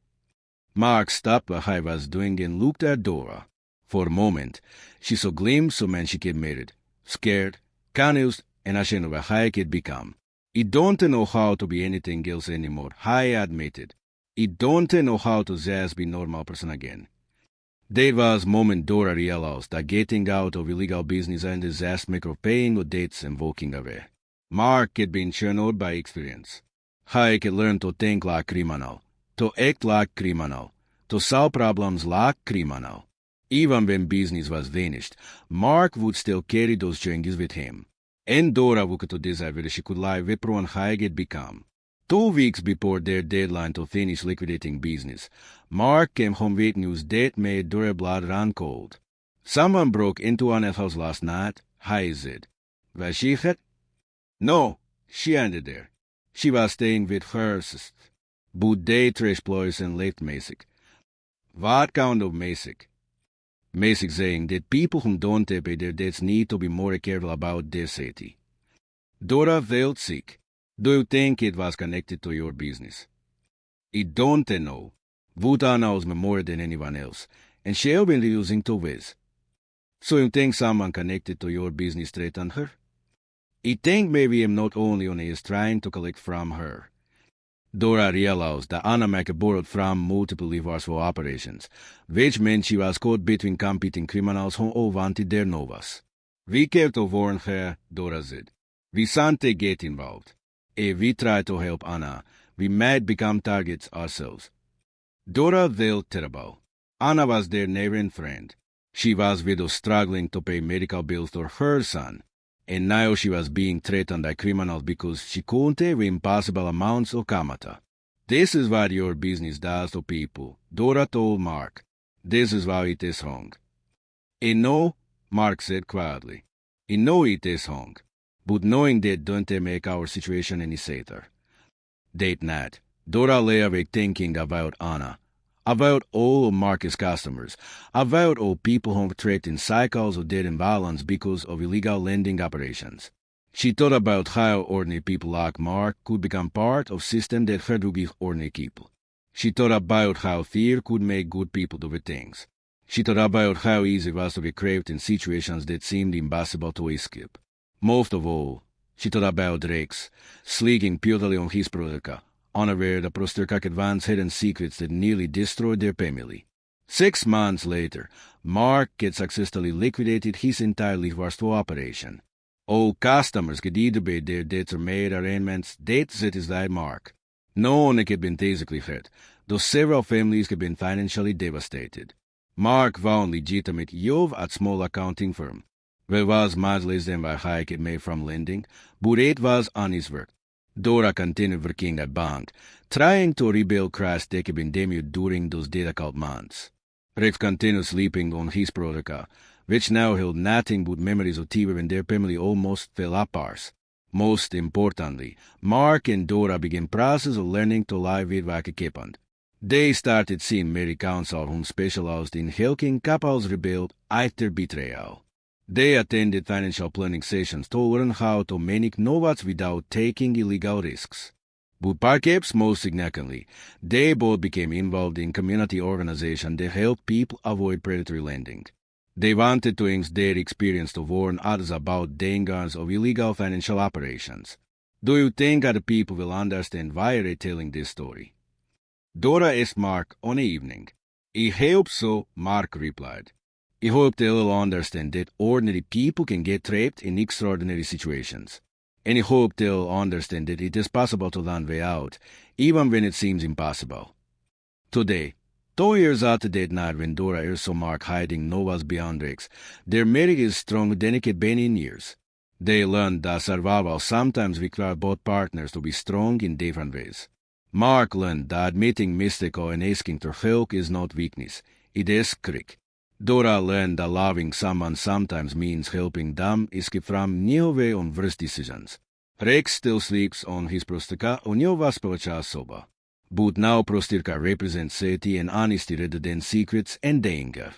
Mark stopped what High was doing and looked at Dora. For a moment, she saw a glimpse of man she had married, scared, confused, and ashamed of what High had become. I don't know how to be anything else anymore, High admitted. I don't know how to just be a normal person again. There was a moment Dora realized that getting out of illegal business and the just matter of paying of debts and walking away. Mark had been churned by experience. High had learned to think like criminal, to act like criminal, to solve problems like criminal. Even when business was vanished, Mark would still carry those changes with him. And Dora would to decide whether she could lie with one High had become. 2 weeks before their deadline to finish liquidating business, Mark came home with news that made Dora's blood run cold. Someone broke into Anna's house last night, High said. Was she hit? No, she ended there. She was staying with her sister. But they trashed ploys and left Masick. What kind of Masick? basic saying that people who don't pay their debts need to be more careful about their safety. Dora felt sick. Do you think it was connected to your business? I don't know. Vuta knows me more than anyone else, and she'll been using to whiz. So you think someone connected to your business threatened her? I think maybe I'm not only on is trying to collect from her. Dora realized that Anna had borrowed from multiple levers for operations, which meant she was caught between competing criminals who all wanted their novas. We care to warn her, Dora said. We can't get involved. If we try to help Anna, we might become targets ourselves. Dora felt terrible. Anna was their neighbor and friend. She was widow struggling to pay medical bills for her son, and now she was being threatened by criminals because she couldn't have impossible amounts of kamata. This is what your business does to people, Dora told Mark. This is why it is wrong. I know, Mark said quietly. I know it is wrong, but knowing that don't make our situation any safer. That night, Dora lay awake thinking about Anna, about all of Mark's customers, about all people who are trapped in cycles of debt and violence because of illegal lending operations. She thought about how ordinary people like Mark could become part of a system that hurt ordinary people. She thought about how fear could make good people do things. She thought about how easy it was to be trapped in situations that seemed impossible to escape. Most of all, she thought about Rex, sleeking purely on his product, unaware the prostitute had once hidden secrets that nearly destroyed their family. 6 months later, Mark had successfully liquidated his entire liquor operation. All customers could either pay their debts or made arrangements that satisfied Mark. No one had been physically hurt, though several families had been financially devastated. Mark found legitimate job at small accounting firm. Well, was much less than what he had made from lending, but it was honest work. Dora continued working at bank, trying to rebuild Christ that had been damaged during those difficult months. Rex continued sleeping on his product, which now held nothing but memories of TV when their family almost fell apart. Most importantly, Mark and Dora began process of learning to live with what happened. They started seeing marriage counsel who specialized in helping couples rebuild after betrayal. They attended financial planning sessions to learn how to manage novats without taking illegal risks. But perhaps most significantly, they both became involved in community organizations that helped people avoid predatory lending. They wanted to use their experience to warn others about dangers of illegal financial operations. Do you think other people will understand why they're telling this story? Dora asked Mark on the evening. I hope so, Mark replied. I hope they'll understand that ordinary people can get trapped in extraordinary situations. And I hope they'll understand that it is possible to learn way out, even when it seems impossible. Today, 2 years after that night when Dora saw Mark hiding novas beyond Rex, their marriage is stronger than it had been in years. They learned that survival sometimes requires both partners to be strong in different ways. Mark learned that admitting mistake and asking for help is not weakness, it is courage. Dora learned that loving someone sometimes means helping them escape from njihove on worst decisions. Rex still sleeps on his prostitutka u njihova spavaćoj soba. But now prostitutka represents safety and honesty rather than secrets and danger.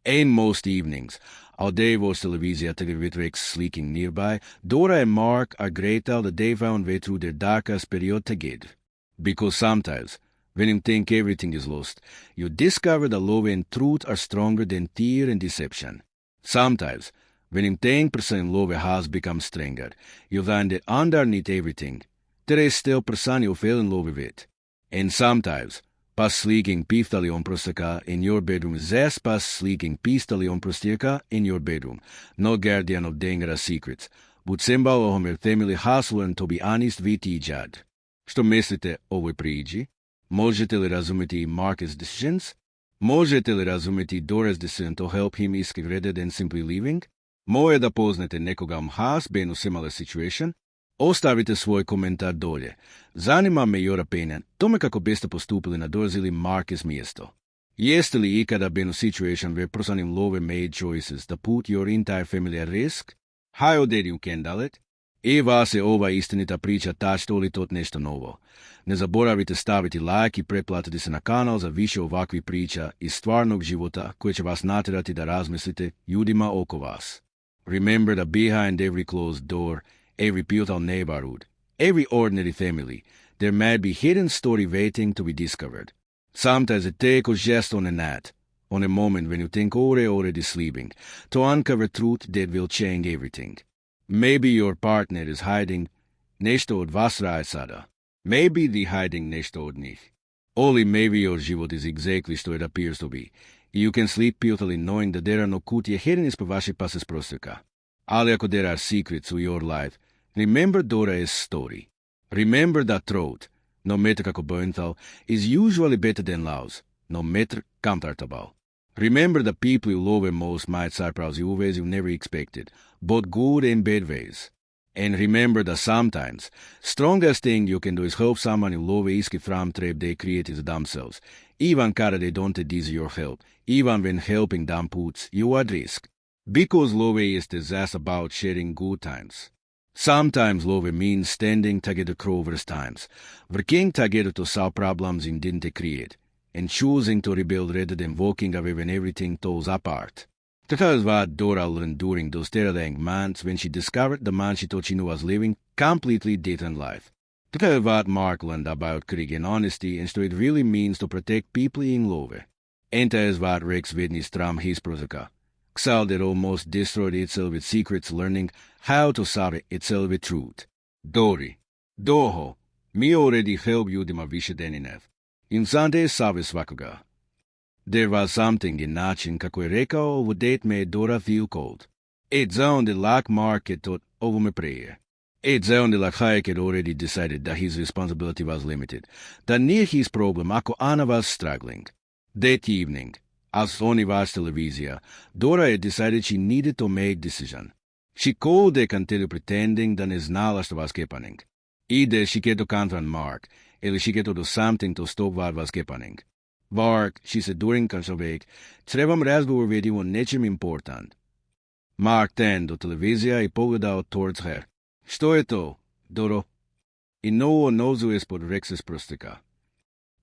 And most evenings, while they watch television together with Rex sleeping nearby, Dora and Mark are grateful that they found way through their darkest period together. Because sometimes, when you think everything is lost, you discover that love and truth are stronger than fear and deception. Sometimes, when you think person love has become stronger, you find that underneath everything, there is still person you fell in love with. And sometimes, pas sleeping peacefully on prostitutka in your bedroom is just pas sleeping peacefully on prostitutka in your bedroom, no guardian of dangerous secrets, but symbol of your family has learned to be honest with each other. Što mislite o ovoj priči? Možete li razumjeti Mark's decisions? Možete li razumjeti Dora's decision to help him escape rather than simply leaving? Moje da poznate nekoga has been u similar situation? Ostavite svoj komentar dolje. Zanima me your opinion, tome kako biste postupili na Dora's ili Mark's mjesto. Jeste li ikada been u situation where person in love made choices that put your entire family at risk? How did you handle it? Vas je ova istinita priča što li tot nešto novo. Ne zaboravite staviti like i pretplatiti se na kanal za više ovakvih priča iz stvarnog života koje će vas natjerati da razmislite ljudima oko vas. Remember that behind every closed door, every beautiful neighborhood, every ordinary family, there might be hidden story waiting to be discovered. Sometimes it takes just on a night, on a moment when you think you're already sleeping, to uncover truth that will change everything. Maybe your partner is hiding nešto od vas sada. Maybe they hiding nešto od njih. Only maybe your život is exactly što it appears to be. You can sleep peacefully knowing that there are no kutije hidden ispod vaše pase s prostorka. Ali ako there are secrets to your life, remember Dora's story. Remember that truth, no matter kako bojntal, is usually better than loves, no matter comfortable. Remember the people you love most might surprise you ways you never expected, both good and bad ways. And remember that sometimes, strongest thing you can do is help someone you love escape from trap they created themselves, even kada they don't deserve your help, even when helping them puts you at risk. Because love is just about sharing good times. Sometimes love means standing together through worst times, working together to solve problems you didn't create, and choosing to rebuild rather than walking away when everything falls apart. That is what Dora learned during those terrifying months when she discovered the man she thought she knew was living completely different life. That is what Mark learned about courage and honesty and so it really means to protect people in love. And that is what Rex witnessed from his proseka. Xal that almost destroyed itself with secrets learning how to solve itself with truth. Dori, Doho, mi already help ljudima više than enough. In Sante save svakoga. There was something in način kako je rekao ovo that made Dora feel cold. It sounded like Mark had thought ovome prije. It sounded like Hayek had already decided that his responsibility was limited, that near his problem ako Anna was struggling. That evening, as oni watched television, Dora had decided she needed to make decision. She called and continued pretending da ne znala što was happening. Either she had to confront Mark, eller she had to do something to stop what was happening. Mark, she said during kanskavek, trebam razgovor vedi o nečem important. Mark turned do televizija i pogledao towards her. Što je to, Doro? I novo nozu ispod Rex's prostika.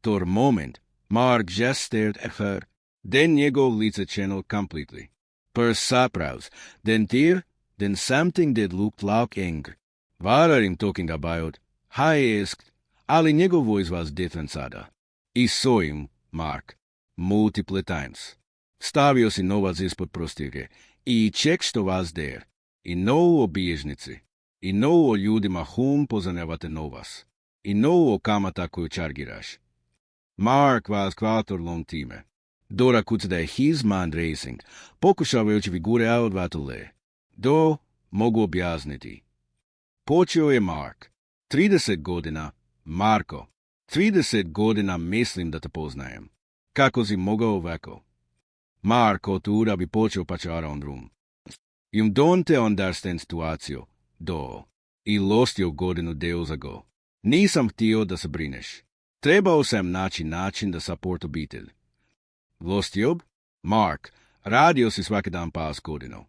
For a moment, Mark just stared at her. Then njegov lice channeled completely. First surprise, then tear, then something that looked like anger. What are you talking about? I asked, ali njegov voice was different sada. I saw him, Mark, multiple times. Stavio si novac ispod prostirke i check što was there. I novo o bilježnici. I novo o ljudima whom poznavate novac. I novo o kamata koju čargiraš. Mark was kvatorlom time. Dora kuca da je his mind racing, pokušavajući figure out vatule. Do mogu objasniti. Počeo je Mark. 30 godina, Marko. 30 godina mislim da te poznajem. Kako si mogao ovako? Marko tura bi počeo pačaron room. You don't understand situaciju, do. I lost you godinu deals ago. Nisam htio da se brineš. Trebao sam naći način da support obitelj. Lost job? Mark, radio si svaki dan pas godinu.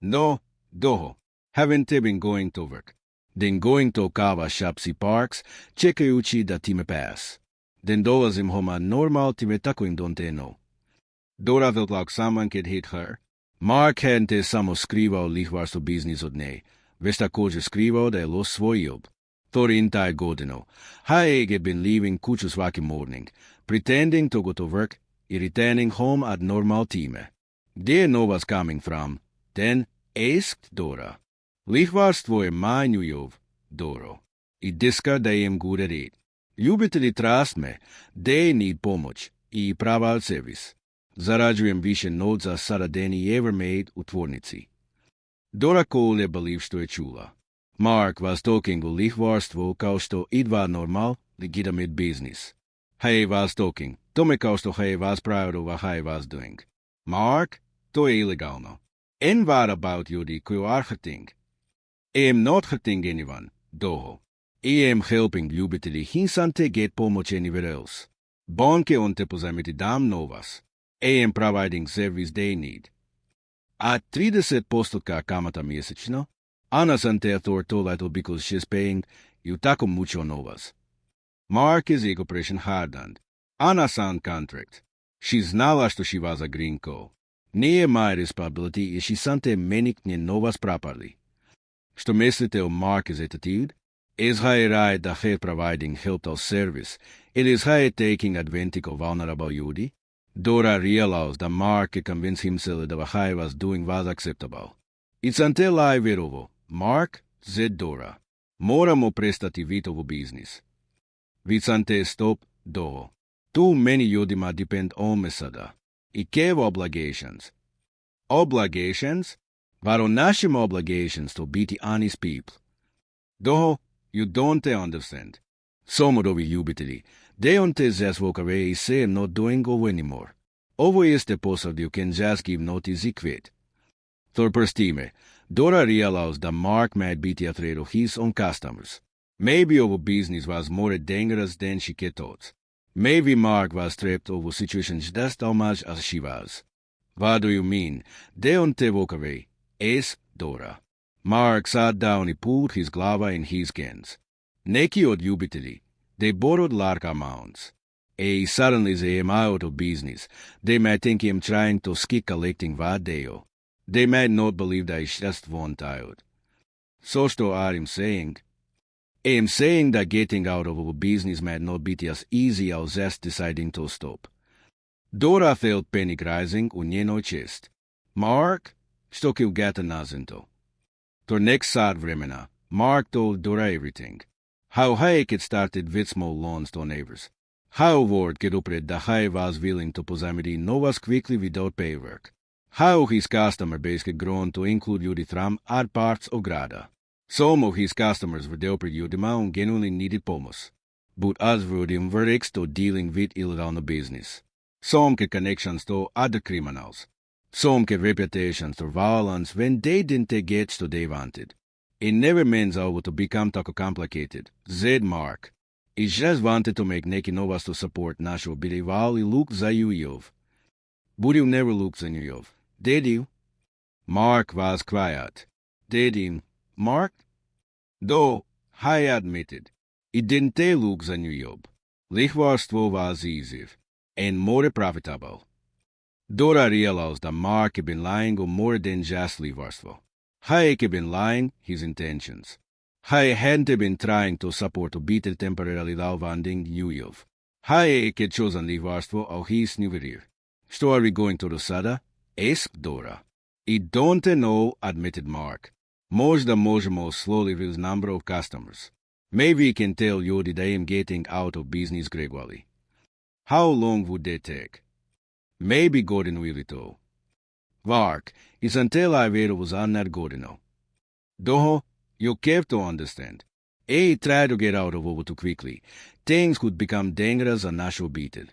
No, doho. Haven't they been going to work? Then going to kava shops i parks, čekajući da time pass. Then dolazim homa normal time tako im don't know. Dora felt like someone could hit her. Mark hadn't te samo skrivao lihvarstvo biznis od nje, već također skrivao da je lost svoj job. For entire godinu, Hayek had been leaving Kuću svaki morning, pretending to go to work i returning home at normal time. There no was coming from, then asked Dora. Lihvarstvo je manju jov, Doro, i diska da jem gure red. Ljubitelji trust me, they need pomoć i praval servis. Zarađujem više novca sada than he ever made u tvornici. Dora Cole believe što je čula. Mark was talking o lihvarstvu kao što idva normal legitimate business. Hij was talking, tome kao što hij was proud of what hij was doing. Mark, to je ilegalno. And what about ljudi koji are hurting? I am not hurting anyone, doho. I am helping ljubitelji hinsante get pomoć anywhere else. Banke on te pozajmiti dam novas. I am providing service they need. A 30% kamata mjesečno? Ana sante tortolato because she's paying you tako mucho novas. Mark is ego pression hardand. Ana san contract. She's znala što she was a grinko. Nije my responsibility i she sante menik nje novas properly. Što mislite o Mark's attitude? Is hij right that he providing help or service? It is he taking advantage of vulnerable ljudi? Dora realized that Mark could convince himself that what he was doing was acceptable. It's until I verovo. Mark, said Dora. Moramo prestati vitovo business. Vicante stop, doho. Too many ljudima depend on me sada. I kevo obligations. Obligations? Varo našim obligations to biti honest people. Doho, you don't understand. Some of ovi ljubitelji, they on te just walk away and say I'm not doing ovo anymore. Ovo jeste posao gdje you can just give notice I quit. For prstime, Dora realized that Mark might be afraid of his own customers. Maybe our business was more dangerous than she thought. Maybe Mark was trapped over situations just as much as she was. What do you mean? They don't walk away. Asked Dora. Mark sat down and pulled his glava in his hands. Neki od ljubitelji, they borrowed large amounts. Suddenly they am out of business. They might think him trying to skip collecting what they owe. They might not believe that he's just one tired. So što I'm saying? I'm saying that getting out of our business might not be as easy as just deciding to stop. Dora felt panic rising u njenoj chest. Mark, što ću gata nazento? For next sat vremena, Mark told Dora everything. How he had started with small loans to neighbors. How word get upred that he was willing to pozajmiti novas quickly without paperwork. How his customer base had grown to include ljudi from other parts of grada. Some of his customers were desperate ljudima who genuinely needed pomoć. But others were to dealing with illegal business. Some had connections to other criminals. Some had reputations for violence when they didn't get what they wanted. It never meant over to become tako complicated, said Mark. He just wanted to make neki novas to support našu obitelj I look za Jujov. But you never looked za Jujov, did you? Mark was quiet. Did he, Mark? Though, he admitted, he didn't look za Jujov. Lihvarstvo was easier and more profitable. Dora realized that Mark had been lying on more than just lihvarstvo. He had been lying his intentions. He hadn't been trying to support obitelj temporarily lavanding Jujov. He had chosen lihvarstvo of his new career. Što are we going to do sada? Asked Dora. I don't know, admitted Mark. Možda možemo slowly raise number of customers. Maybe we can tell ljudi that I am getting out of business gradually. How long would that take? Maybe godinu ili to. Vark, it's until I was on that godinu. Doho, you have to understand. Try to get out of over too quickly. Things could become dangerous za našu obitelj.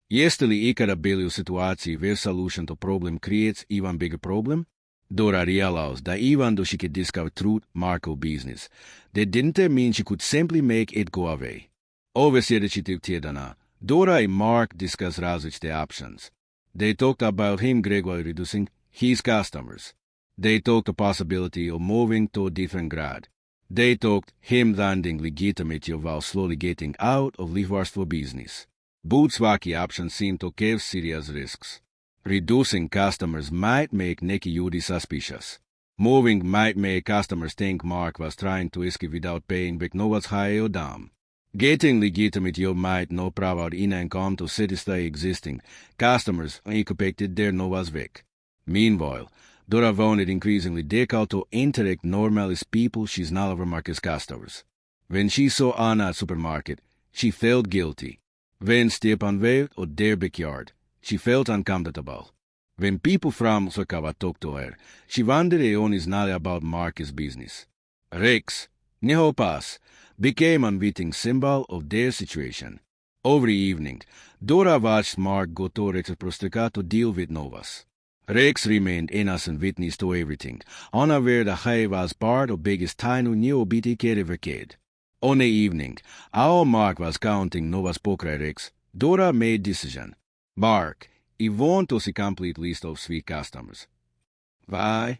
Jeste li ikada bili u situaciji where solution to problem creates even bigger problem? Dora realized that even though she could discover truth Markov business, that didn't mean she could simply make it go away. Ove sljedećih tjedana, Dora and Mark discussed različite options. They talked about him gradually reducing his customers. They talked the possibility of moving to a different grad. They talked him landing legitimately while slowly getting out of lihvarstvo business. Both svaki option seemed to have serious risks. Reducing customers might make neki ljudi suspicious. Moving might make customers think Mark was trying to escape without paying back novac higher dam. Getting legitimate job might not provide income to satisfy existing customers and expected their novas back. Meanwhile, Dora found it increasingly difficult to interact normally with people she's not over Mark's customers. When she saw Anna at supermarket, she felt guilty. When Stepan went to their backyard, she felt uncomfortable. When people from Sokava talked to her, she wondered if on is not about Mark's business. Rex, njihov pas, became an unwitting symbol of their situation. Every evening, Dora watched Mark go to Rex's prostrika to deal with novas. Rex remained innocent witness to everything, unaware that he was part of biggest tajnu new obitelj ever had. On the evening, our Mark was counting novas pokraj Rex. Dora made decision. Mark, I want to see complete list of sweet customers. Why?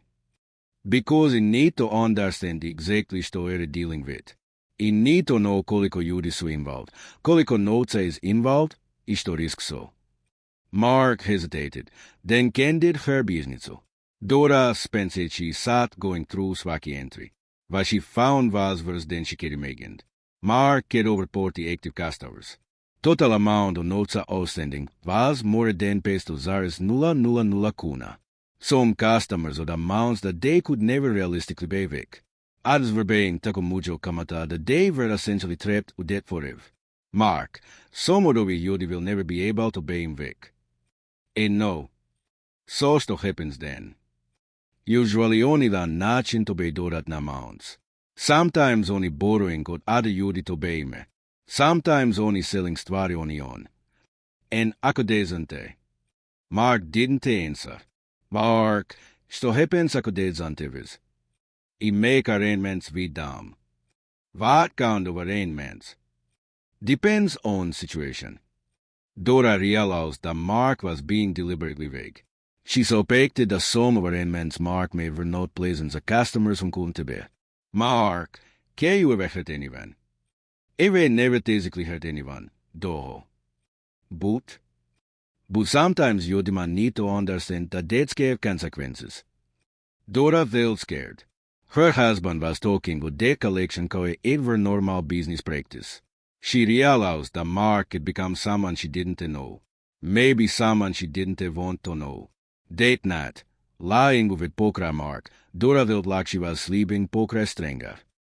Because I need to understand exactly što je dealing with. I need to know koliko ljudi su involved, koliko novca is involved i što risk su. Mark hesitated, then candid her biznicu. Dora spenseći sat going through svaki entry. Vad she found was worse than she could imagined. Mark had over 40 active customers. Total amount of novca outstanding was more than $0,000 kuna. Some customers od amounts that they could never realistically pay back. Others were paying tako mucho kamata that they were essentially trapped with debt forever. Mark, some of ovih ljudi will never be able to pay him back. And no, so što happens then. Usually only na način to pay dodatne amounts. Sometimes only borrowing od other ljudi to pay me. Sometimes only selling stvari on. And ako dezante. Mark didn't answer. Mark, što happens ako dezante viz? I make arrangements with them. What kind of arrangements? Depends on situation. Dora realized that Mark was being deliberately vague. She suspected that some of arrangements Mark made were not pleasant to customers who couldn't bear. Mark, can you ever hurt anyone? Ever never physically hurt anyone, doho. But sometimes you demand need to understand that that have consequences. Dora felt scared. Her husband was talking with their collection kao ever normal business practice. She realized that Mark had become someone she didn't know. Maybe someone she didn't want to know. That night, lying with pokraj Mark, Dora felt like she was sleeping pokraj stranger.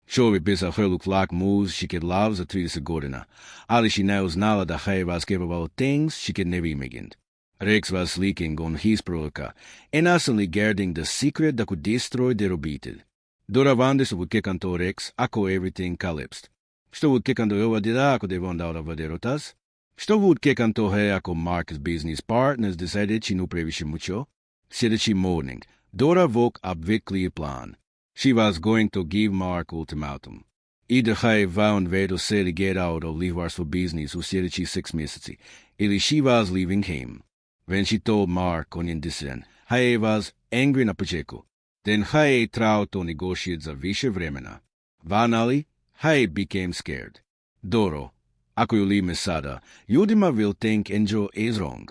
Čovjek bisa her looked like moves she could love za 30 godina, ali she now znala da hij was capable of things she could never imagined. Rex was leaking on his proroka, and constantly guarding the secret that could destroy their obitelj. Dora wondered što would kick onto Rex ako everything collapsed. Što would kick onto ova djeda ako they won't out of their rotas? Što would kick onto her ako Mark's business partners decided she knew previše mucho? Sljedeći morning, Dora woke up with clear plan. She was going to give Mark ultimatum. Either hij found way to sell get out of livarstvo business u sljedeći 6 mjeseci, ili she was leaving him. When she told Mark on njen decision, hij was angry na početku. Then hij trao to negotiate za više vremena. Vanali, hij became scared. Doro, ako ju leave me sada, ljudima will think Enjo is wrong.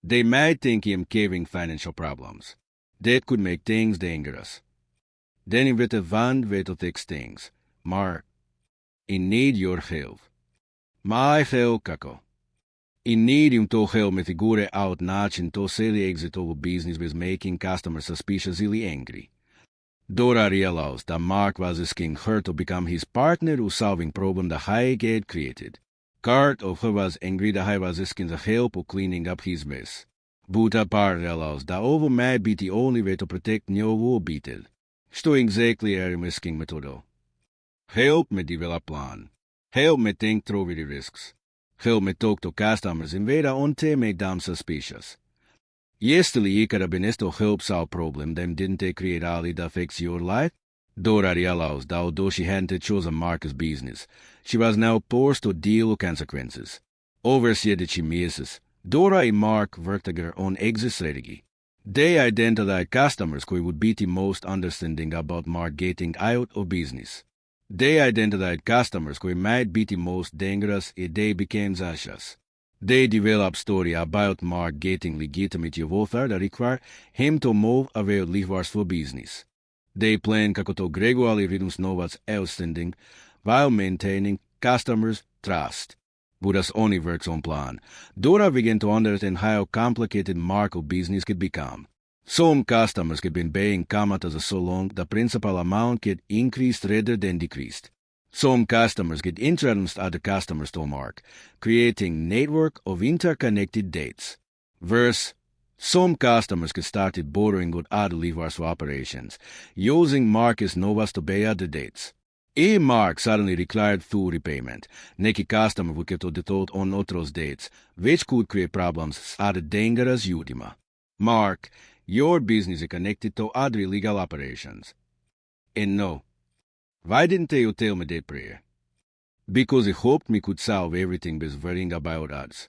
They might think him having financial problems. That could make things dangerous. Then he with a one way to fix things. Mark, I need your help. My help kako. I need him to help me figure out način to sell exit over business with making customers suspiciously angry. Dora realized that Mark was asking her to become his partner in solving problem that he had created. Part of her was angry that he was asking the help of cleaning up his mess. But a part realized that ovo might be the only way to protect njegovu obitelj. Što exactly are you asking me to do? Help me develop plan. Help me think through the risks. Help me talk to customers in way that onte make them suspicious. Jeste li ikada bi nešto help solve problem that didn't create ali that affects your life? Dora realized that although she hadn't chosen Mark's business, she was now forced to deal with consequences. Over sljedeći mjesec, Dora and Mark worked together on exit strategy. They identified customers who would be the most understanding about Mark getting out of business. They identified customers who might be the most dangerous if they became anxious. They developed story about Mark getting legitimate offer that required him to move away od livarstvo business. They planned kako to gradually reduce novac outstanding while maintaining customers' trust. But as only works on plan, Dora began to understand how complicated Mark's business could become. Some customers had been paying kamata so long the principal amount had increased rather than decreased. Some customers had introduced other customers to Mark, creating network of interconnected dates. Verse, some customers had started borrowing with other livarstvo operations, using Mark's novas to pay other dates. If Mark suddenly required full repayment, neki customer would get to default on otros dates, which could create problems s other dangerous ljudima. Mark, your business is connected to other illegal operations. And no, why didn't you tell me that prior? Because I hoped me could solve everything with worrying about odds.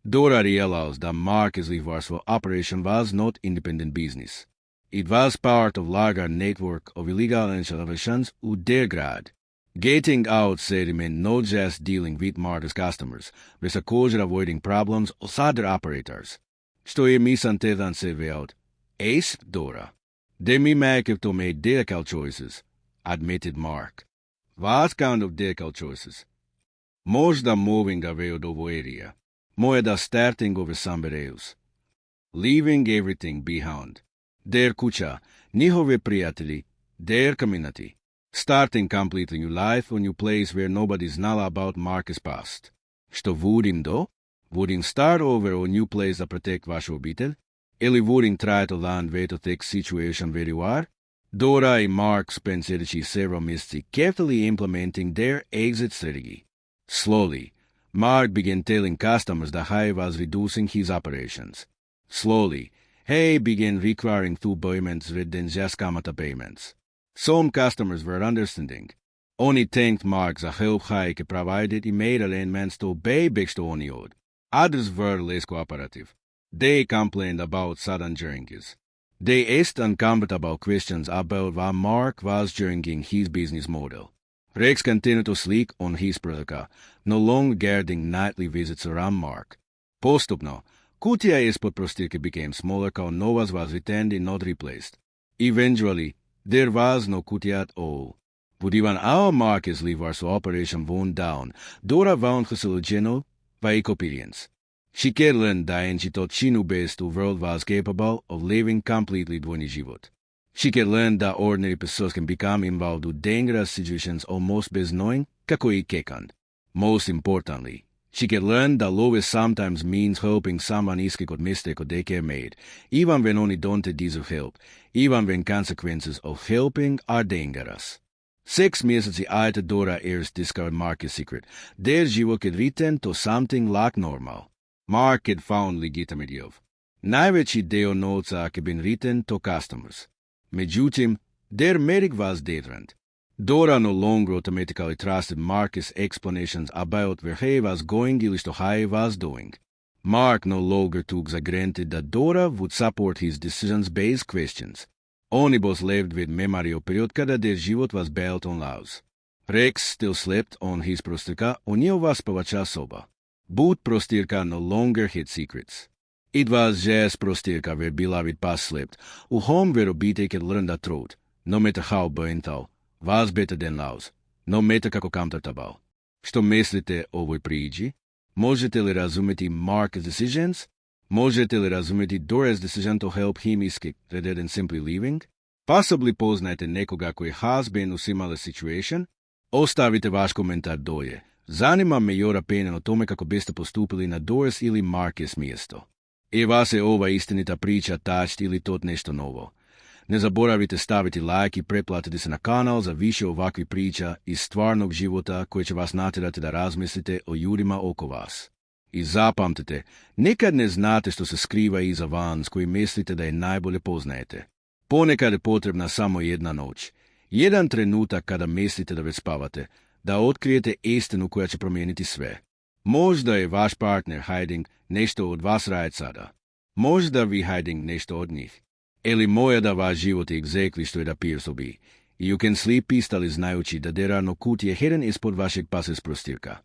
Dora realized that Mark's livarstvo operation was not independent business. It was part of larger network of illegal installations u der grad. Getting out said meant not just dealing with Mark's customers, but također avoiding problems of other operators. Što je misantetan se veot. Ace Dora. De mi make to make difficult choices, admitted Mark. What kind of difficult choices? Možda moving away od ovo area. Možda starting over somewhere else. Leaving everything behind. Their kuća, njihove prijatelji, their community. Starting completely new life on new place where nobody's know about Mark's past. Što vudim do? Vudim start over on new place da protect vašu obitelj? Ili vudim try to land way to take situation where you are? Dora i Mark spent sljedeći several mjeseci carefully implementing their exit strategy. Slowly, Mark began telling customers that he was reducing his operations. Slowly, he began requiring two payments rather than just kamata payments. Some customers were understanding. Oni thanked Mark za help he provided and made arrangements to pay back to oni owed. Others were less cooperative. They complained about sudden journeys. They asked uncomfortable questions about what Mark was changing his business model. Rex continued to sleep on his protocol, no longer guarding nightly visits around Mark. Postupno, Kuća ispod prostirke became smaller kao novac was retained and not replaced. Eventually, there was no Kuća at all. But even our Mark's levers operation wound down, Dora found herself general by experience. She could learn that and she thought she knew best the world was capable of living completely dvojni život. She could learn that ordinary persons can become involved with dangerous situations almost bez knowing kako i kekan. Most importantly, she could learn that love sometimes means helping someone escape a mistake they can made, even when only don't deserve help, even when consequences of helping are dangerous. 6 mjeseci after Dora Ayers discovered Mark's secret, their život could return to something like normal. Mark had found legitimate of. Najveći deo novca had been written to customers. Međutim, their metric was different. Dora no longer automatically trusted Mark's explanations about where he was going ili što he was doing. Mark no longer took for granted that Dora would support his decisions-based questions. Only was left with memory of period kada their život was built on loves. Rex still slept on his prostirka, on njihova spavaća soba. But prostirka no longer had secrets. It was just prostirka where beloved past slept, a home where obitelj could learn the truth, no matter how painful, was better than loves, no matter kako comfortable. Što mislite o ovoj priči? Možete li razumjeti Mark's decisions? Možete li razumjeti Dora's decision to help him escape rather than simply leaving? Possibly poznajete nekoga koji has been u similar situation? Ostavite vaš komentar dolje. Zanima me your opinion o tome kako biste postupili na Dora's ili Mark's mjesto. I vas je ova istinita priča touched ili tot nešto novo. Ne zaboravite staviti like i pretplatiti se na kanal za više ovakvih priča iz stvarnog života koje će vas natjerati da razmislite o ljudima oko vas. I zapamtite, nikad ne znate što se skriva iza van s kojim mislite da je najbolje poznajete. Ponekad je potrebna samo jedna noć. Jedan trenutak kada mislite da već spavate, da otkrijete istinu koja će promijeniti sve. Možda je vaš partner hiding nešto od vas raditi sada. Možda vi hiding nešto od njih. Ili možda vaš život je exactly što je da pir sobi. You can sleep peacefully znajući da derano kut je hidden ispod vašeg pases prostirka.